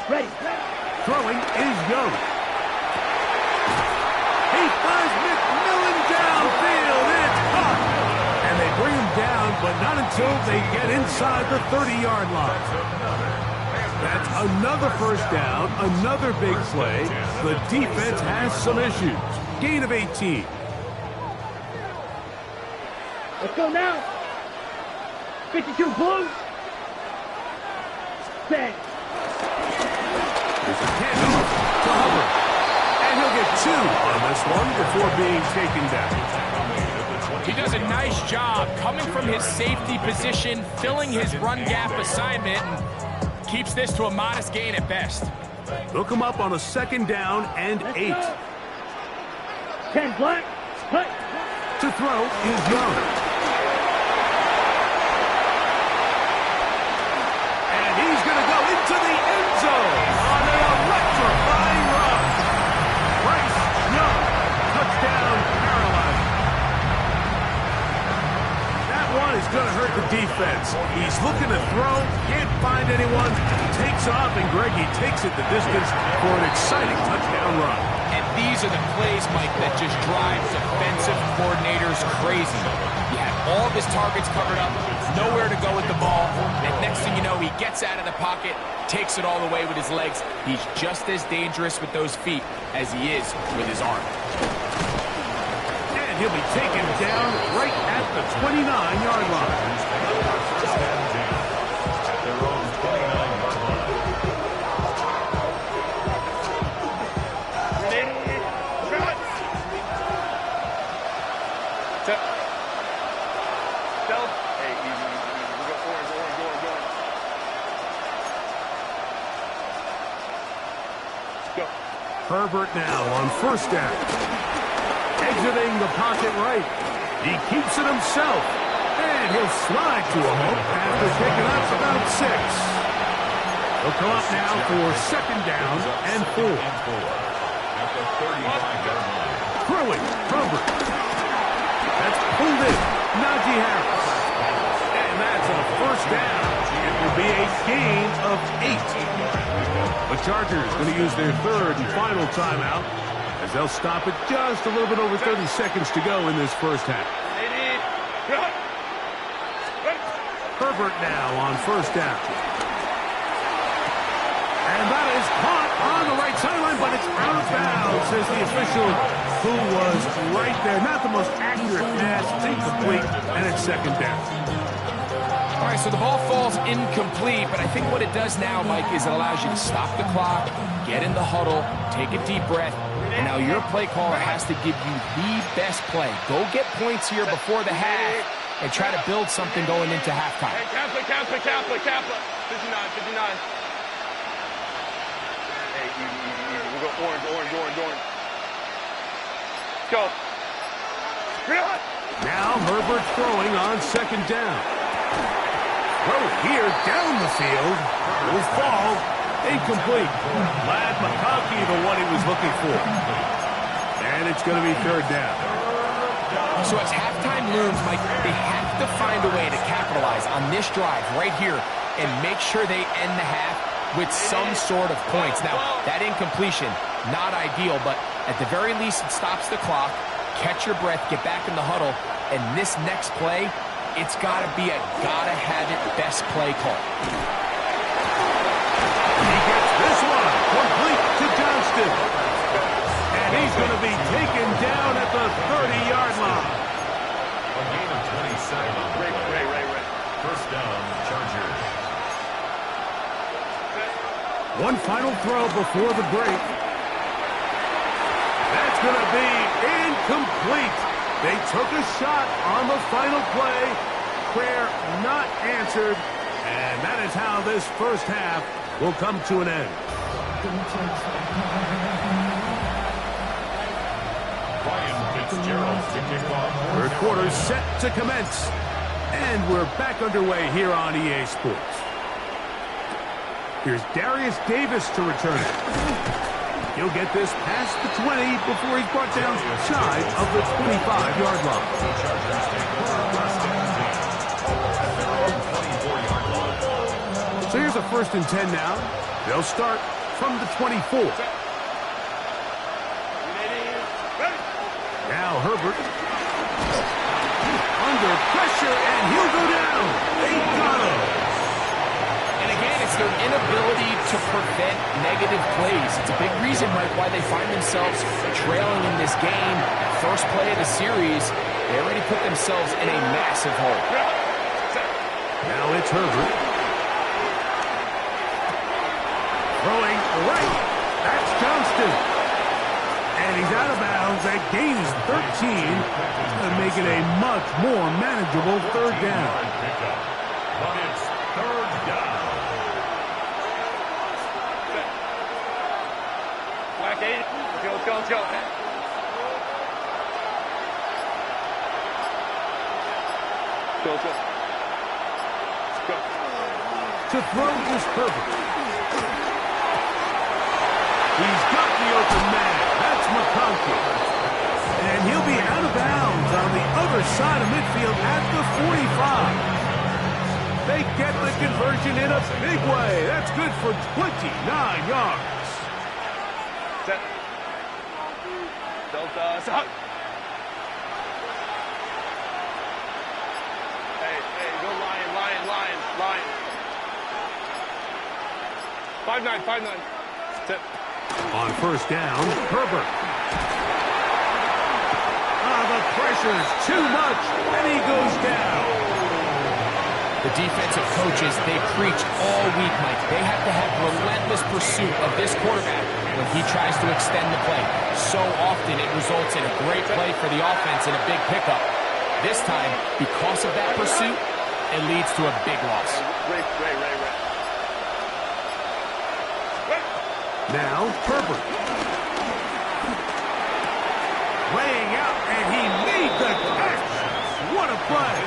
Ready. Throwing is Young. He finds McMillan downfield. It's caught. And they bring him down, but not until they get inside the 30-yard line. That's another first down, another big play. The defense has some issues. Gain of 18. Let's go now. 52 blue. Set. There's a handoff to Hubbard. And he'll get 2 on this one before being taken down. He does a nice job coming from his safety position, filling his run gap assignment, and keeps this to a modest gain at best. They'll come up on a 2nd down and 8. 10 black. Punt. To throw is Young. To the end zone on an electrifying run. Bryce Young, touchdown, Carolina. That one is going to hurt the defense. He's looking to throw, can't find anyone, takes off, and Greggy takes it the distance for an exciting touchdown run. And these are the plays, Mike, that just drive defensive coordinators crazy. He had all of his targets covered up, nowhere to go with the ball, and next thing you know, he gets out of the pocket, takes it all the way with his legs. He's just as dangerous with those feet as he is with his arm. And he'll be taken down right at the 29-yard line. At their own 29-yard line. Hey, easy. We go forward, go. Go. Herbert now on 1st down. Exiting the pocket right. He keeps it himself. And he'll slide to a halt after picking up about 6. He'll come up now for 2nd down and 4. At the 35-yard line. Throwing, Herbert. That's pulled in. Najee Harris. And that's a first down. will be a gain of 8. The Chargers going to use their third and final timeout as they'll stop it just a little bit over 30 seconds to go in this first half. Herbert now on first down. And that is caught on the right sideline, but it's out of bounds, says the official who was right there. Not the most accurate pass. It's incomplete, and it's second down. All right, so the ball falls incomplete, but I think what it does now, Mike, is it allows you to stop the clock, get in the huddle, take a deep breath, and now your play caller has to give you the best play. Go get points here before the half and try to build something going into halftime. Hey, Kappa. 59. Hey, easy. We'll go orange. Let's go. Now Herbert throwing on second down. Throw here down the field. Will fall. Incomplete. Lad McConkey, the one he was looking for. And it's going to be third down. So as halftime looms, Mike, they have to find a way to capitalize on this drive right here and make sure they end the half with some sort of points. Now, that incompletion, not ideal, but at the very least, it stops the clock. Catch your breath, get back in the huddle, and this next play, it's got to be a gotta-have-it best play call. He gets this one complete to Johnston. And he's going to be taken down at the 30-yard line. A gain of 27. Ray. First down, Chargers. One final throw before the break. That's going to be incomplete. They took a shot on the final play. Prayer not answered. And that is how this first half will come to an end. Ryan Fitzgerald to kick off. Third quarter set to commence. And we're back underway here on EA Sports. Here's Darius Davis to return it. He'll get this past the 20 before he's brought down shy of the 25-yard line. So here's a 1st and 10 now. They'll start from the 24. Now Herbert under pressure, and he'll go down. They got him. And again, it's their inability to prevent negative plays. It's a big reason, Mike, why they find themselves trailing in this game. First play of the series, they already put themselves in a massive hole. Now it's Herbert. Throwing right. That's Johnston. And he's out of bounds. That gain is 13. And make it a much more manageable third down. But it's third down. Let's go. To throw is Herbert. He's got the open man. That's McConkey. And he'll be out of bounds on the other side of midfield at the 45. They get the conversion in a big way. That's good for 29 yards. Set. Delta. Stop. Hey, go Lion. 5-9. Set. On first down, Herbert. The pressure's too much, and he goes down. The defensive coaches, they preach all week, Mike. They have to have relentless pursuit of this quarterback when he tries to extend the play. So often it results in a great play for the offense and a big pickup. This time, because of that pursuit, it leads to a big loss. Ray. Now, Herbert. Laying out, and he made the catch. What a play.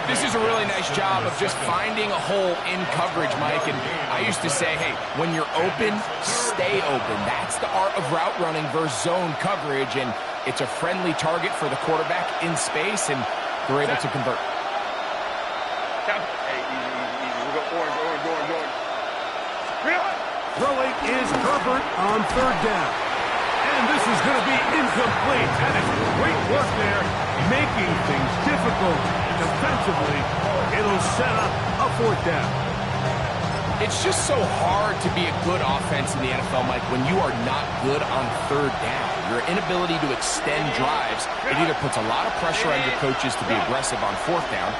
This is a really nice job of just finding a hole in coverage, Mike. And I used to say, hey, when you're open, stay open. That's the art of route running versus zone coverage. And it's a friendly target for the quarterback in space, and they're able to convert. Hey, easy. We'll go Orange. Throwing is Herbert on third down. And this is going to be incomplete. And it's great work there, making things difficult defensively. It'll set up a fourth down. It's just so hard to be a good offense in the NFL, Mike, when you are not good on third down. Your inability to extend drives, it either puts a lot of pressure on your coaches to be aggressive on fourth down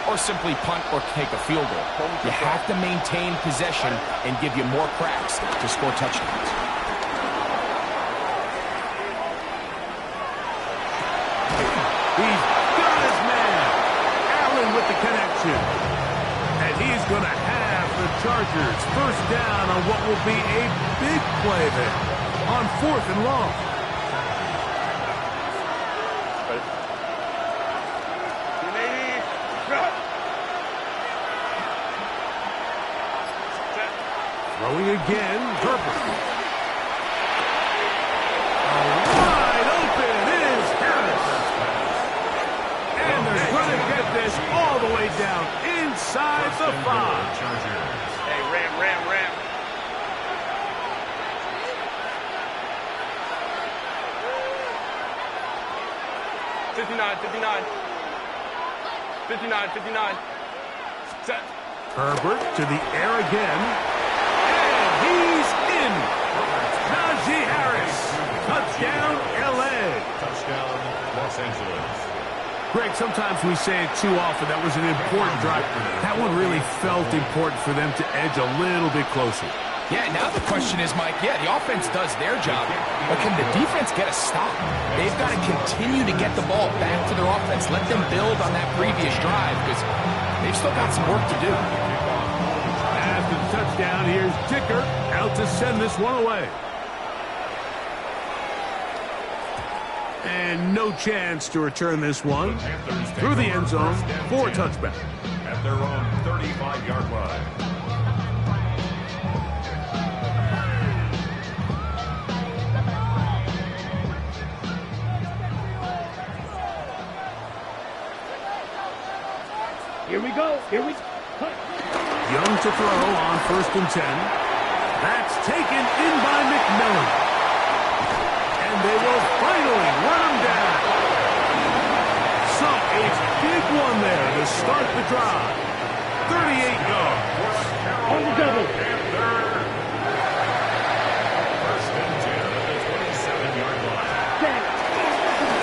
or simply punt or take a field goal. You have to maintain possession and give you more cracks to score touchdowns. He's got his man. Allen with the connection. And he's going to have the Chargers first down on what will be a big play there on 4th and long. Throwing again, Herbert. Wide open is Harris. And they're going to get this all the way down inside the 5. Hey, Ram. 59. Set. Herbert to the air again. And he's in. Najee Harris. Touchdown, L.A. Touchdown, Los Angeles. Greg, sometimes we say it too often. That was an important drive. That one really felt important for them to edge a little bit closer. Yeah, now the question is, Mike, the offense does their job, but can the defense get a stop? They've got to continue to get the ball back to their offense. Let them build on that previous drive because they've still got some work to do. After the touchdown, here's Dicker out to send this one away. And no chance to return this one through the end zone for a touchback. At their own 35-yard line. Here we go. Young to throw on 1st and 10. That's taken in by McMillan. And they will finally run him down. So a big one there to start the drive. 38 yards. On the double. First and 10 at the 27-yard line.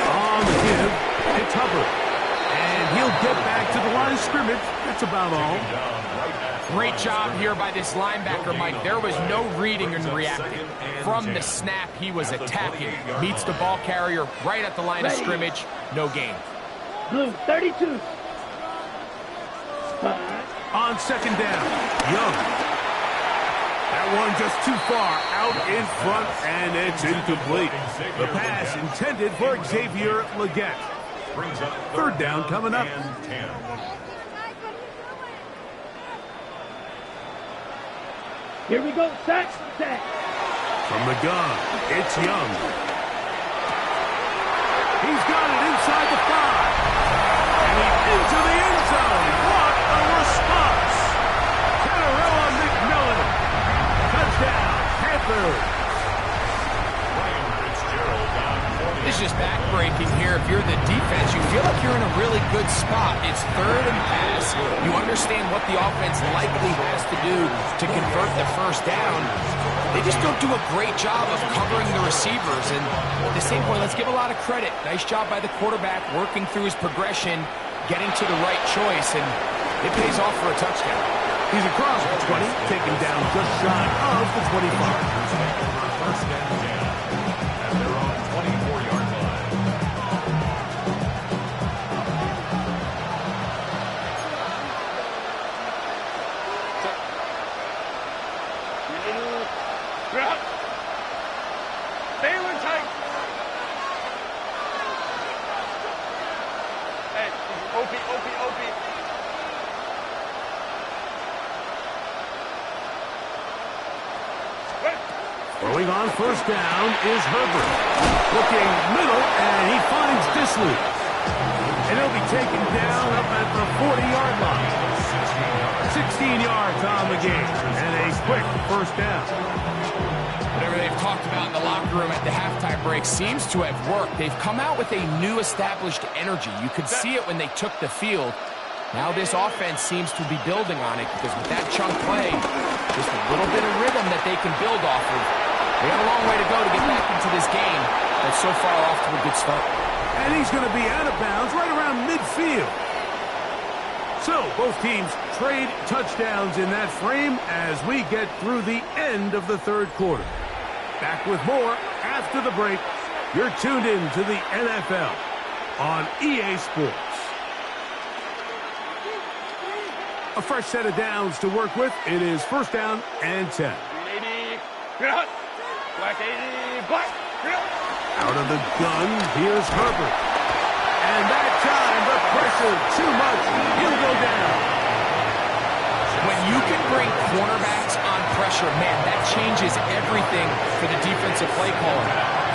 On the give, it's Hubbard. And he'll get back to the line of scrimmage. That's about all. Great job here by this linebacker, Mike. There was no reading and reacting. From the snap, he was attacking. Meets the ball carrier right at the line of scrimmage. No gain. Blue, 32. On 2nd down, Young. That one just too far out in front, and it's incomplete. The pass intended for Xavier Legette. 3rd down coming up. Here we go. Sack. From the gun, it's Young. He's got it inside the 5. And he's into the end zone. What a response. Canarella McMillan. Touchdown, Panthers. It's just back-breaking here. If you're the defense, you feel like you're in a really good spot. It's 3rd and pass. You understand what the offense likely has to do to convert the first down. They just don't do a great job of covering the receivers. And at the same point, let's give a lot of credit. Nice job by the quarterback working through his progression, getting to the right choice, and it pays off for a touchdown. He's across the 20, taken down just shy of the 25. First and 10 at their own 24-yard line. Throwing on 1st down is Herbert. Looking middle, and he finds Disley. And he'll be taken down up at the 40-yard line. 16 yards on the game, and a quick first down. Whatever they've talked about in the locker room at the halftime break seems to have worked. They've come out with a new established energy. You could see it when they took the field. Now this offense seems to be building on it because with that chunk play, just a little bit of rhythm that they can build off of. They got a long way to go to get back into this game, but so far off to a good start. And he's going to be out of bounds right around midfield. So both teams trade touchdowns in that frame as we get through the end of the third quarter. Back with more after the break. You're tuned in to the NFL on EA Sports. A fresh set of downs to work with. It is first down and 10. Out of the gun, here's Herbert. And that time, the pressure too much. He'll go down. When you can bring cornerbacks on pressure, man, that changes everything for the defensive play caller.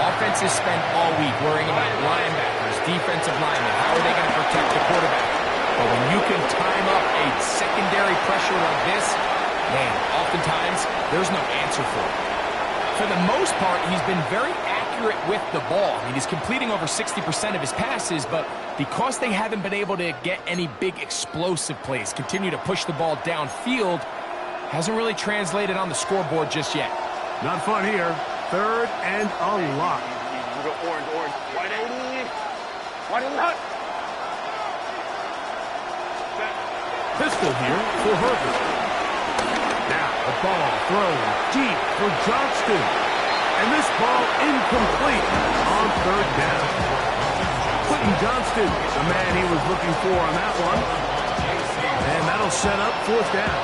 Offenses spend all week worrying about linebackers, defensive linemen. How are they going to protect the quarterback? But when you can time up a secondary pressure like this, man, oftentimes there's no answer for it. For the most part, he's been very accurate with the ball. I mean, he's completing over 60% of his passes, but because they haven't been able to get any big explosive plays, continue to push the ball downfield, hasn't really translated on the scoreboard just yet. Not fun here. Third and a lot. Orange. 180. 180. Pistol here for Herbert. Now the ball thrown deep for Johnston. And this ball incomplete on third down. Quentin Johnston, the man he was looking for on that one. And that'll set up fourth down.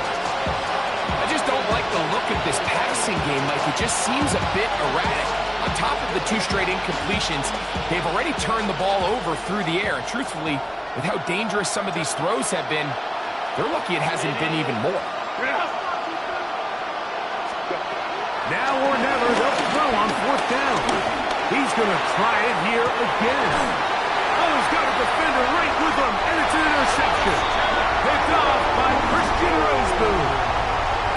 I just don't like the look of this passing game, Mike. It just seems a bit erratic. On top of the 2 straight incompletions, they've already turned the ball over through the air. And truthfully, with how dangerous some of these throws have been, they're lucky it hasn't been even more. Now or never, they'll throw on fourth down. He's going to try it here again. Oh, he's got a defender right with him, and it's an interception. Picked off by Christian Roseboom.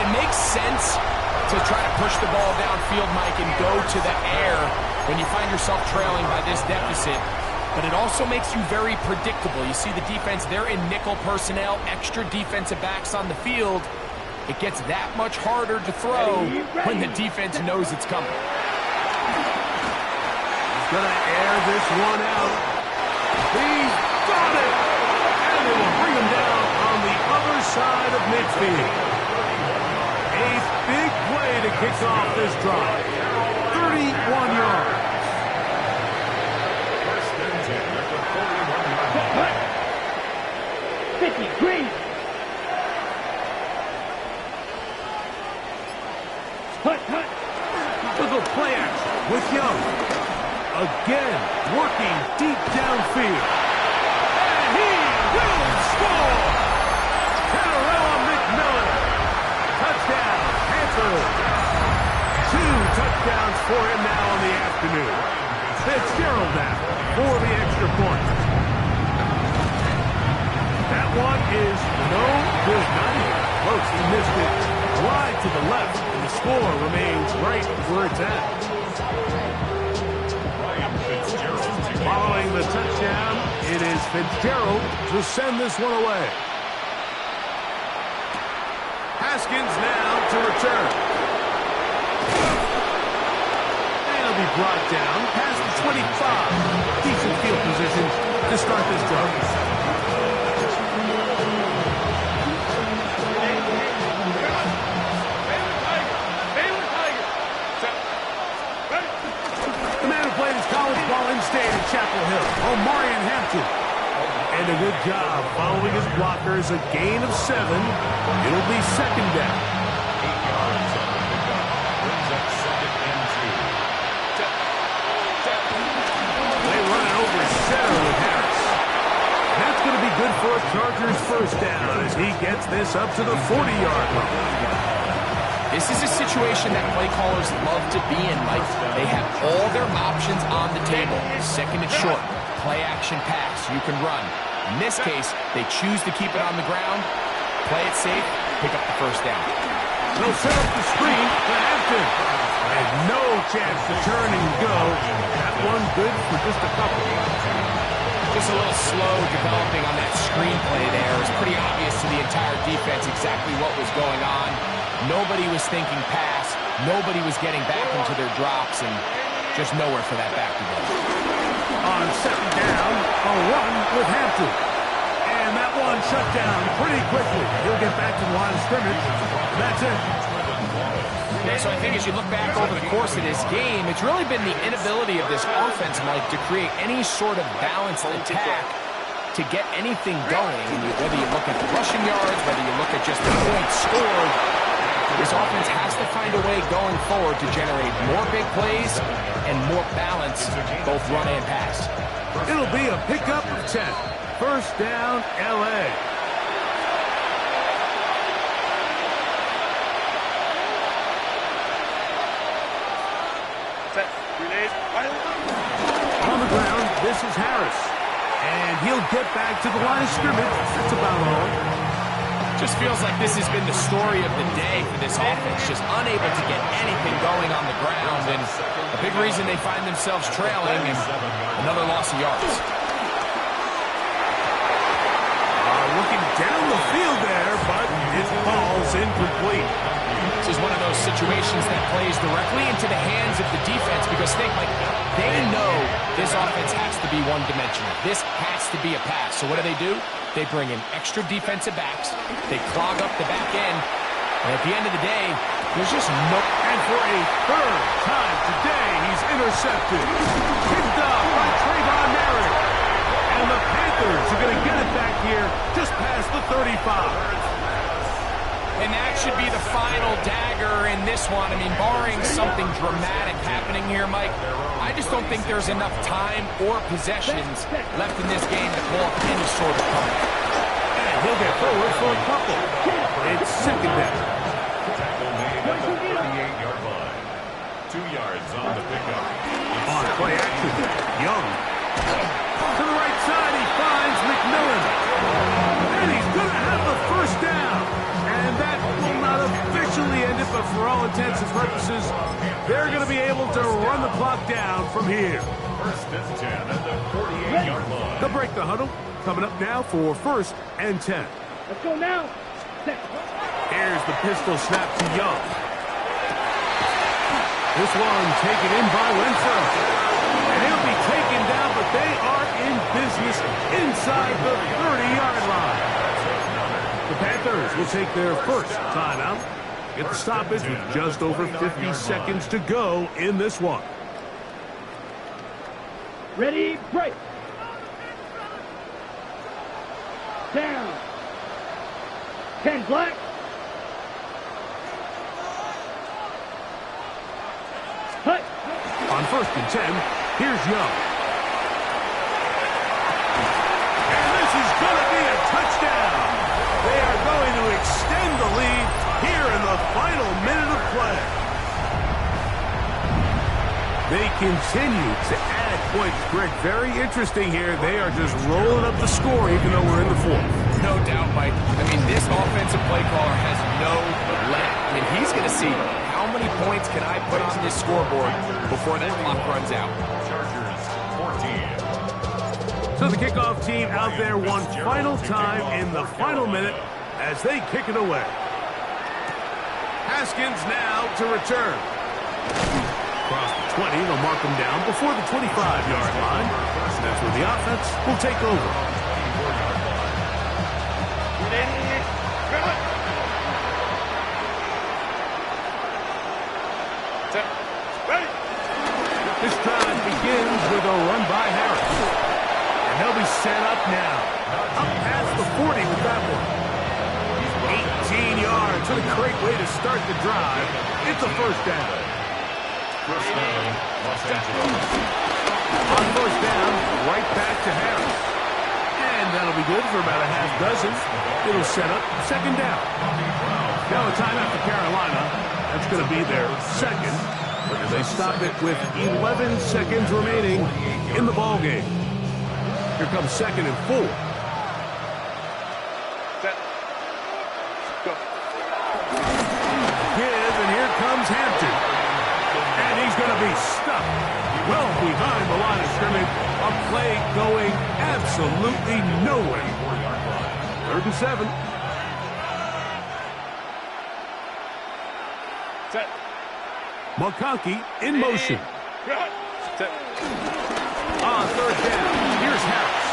It makes sense to try to push the ball downfield, Mike, and go to the air when you find yourself trailing by this deficit. But it also makes you very predictable. You see the defense, they're in nickel personnel, extra defensive backs on the field. It gets that much harder to throw when the defense knows it's coming. He's going to air this one out. He's got it! And it will bring him down on the other side of midfield. A big play to kick off this drive. 31 yards. 50, green. Hut. Little play action with Young. Again, working deep downfield. And he will score! Carolina McMillan. Touchdown, Panthers. 2 touchdowns for him now in the afternoon. Fitzgerald now for the extra point. That one is no good. Not even close. He missed it wide to the left, and the score remains right where it's at. Following the touchdown, it is Fitzgerald to send this one away. Haskins now to return. And he'll be brought down past the 25. Decent field position to start this drive. College ball in-state at Chapel Hill. Omarion Hampton. And a good job following his blockers. A gain of 7. It'll be second down. 8 yards on the pickup. Brings up second and 2. They run it over center with Harris. And that's going to be good for a Chargers first down as he gets this up to the 40-yard line. This is a situation that play callers love to be in, Mike. They have all their options on the table. Second and short, play action pass, you can run. In this case, they choose to keep it on the ground. play it safe, pick up the first down. They'll set up the screen to Hampton. And no chance to turn and go. That one good for just a couple. Just a little slow developing on that screenplay there. It was pretty obvious to the entire defense exactly what was going on. Nobody was thinking pass. Nobody was getting back into their drops, and just nowhere for that back to go. On second down, a run with Hampton. And that one shut down pretty quickly. He'll get back to the line of scrimmage. That's it. Yeah, so I think as you look back over the course of this game, it's really been the inability of this offense, Mike, to create any sort of balanced attack to get anything going. And whether you look at the rushing yards, whether you look at just the points scored, this offense has to find a way going forward to generate more big plays and more balance, both run and pass. It'll be a pickup of 10. First down, L.A. On the ground, this is Harris. And he'll get back to the line of scrimmage. That's about all. Just feels like this has been the story of the day for this offense. Just unable to get anything going on the ground. And a big reason they find themselves trailing and another loss of yards. Looking down the field there, but his ball's incomplete. This is one of those situations that plays directly into the hands of the defense because think, like, they know this offense has to be one-dimensional. This has to be a pass. So what do? They bring in extra defensive backs. They clog up the back end. And at the end of the day, there's just no... And for a third time today, he's intercepted. Picked up by Tavon. And the Panthers are going to get it back here just past the 35. And that should be the final dagger in this one. I mean, barring something dramatic happening here, Mike, I just don't think there's enough time or possessions left in this game to pull off any sort of comeback. And he'll get forward for a couple. It's second down. Tackle made at the 48-yard line. 2 yards on the pickup. On play action, Young. To the right side, he finds McMillan. And he's going to have the first down. And that will not officially end it, but for all intents and purposes, they're going to be able to run the clock down from here. First and 10 at the 48-yard line. They'll break the huddle. Coming up now for first and 10. Let's go now. Here's the pistol snap to Young. This one taken in by Renfro. And he'll be taken down, but they are in business inside the 30-yard line. The Panthers will take their first timeout. Get the stoppage with just over 50 seconds to go in this one. Ready, break. Down. 10 black. Hut. On first and 10, here's Young. And this is going to be a touchdown. They are going to extend the lead here in the final minute of play. They continue to add points, Greg. Very interesting here. They are just rolling up the score even though we're in the fourth. No doubt, Mike. I mean, this offensive play caller has no let. I mean, he's going to see how many points can I put on this scoreboard before that clock runs out. Chargers 14. So the kickoff team out there one final time in the final minute as they kick it away. Haskins now to return. Across the 20, they'll mark them down before the 25-yard line. And that's where the offense will take over. This drive begins with a run by Harris. And they'll be set up now. Up past the 40 with that one. 18 yards. What a great way to start the drive. It's a first down. First down, Los Angeles. On first down, right back to Harris. And that'll be good for about a half dozen. It'll set up second down. Now a timeout for Carolina. That's going to be their second. As they stop it with 11 seconds remaining in the ballgame. Here comes second and 4. behind the line of scrimmage. A play going absolutely nowhere. 3rd and 7. Set. McConkey in motion. Set. On 3rd down, here's Harris.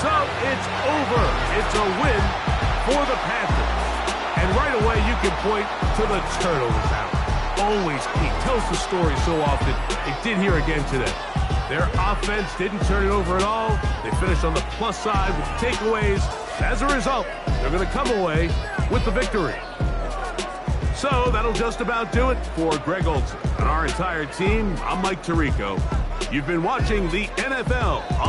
So it's over. It's a win for the Panthers. And right away you can point to the turnover battle. Always key. Tells the story so often. It did here again today. Their offense didn't turn it over at all. They finished on the plus side with takeaways. As a result, they're going to come away with the victory. So that'll just about do it for Greg Olson and our entire team. I'm Mike Tirico. You've been watching the NFL on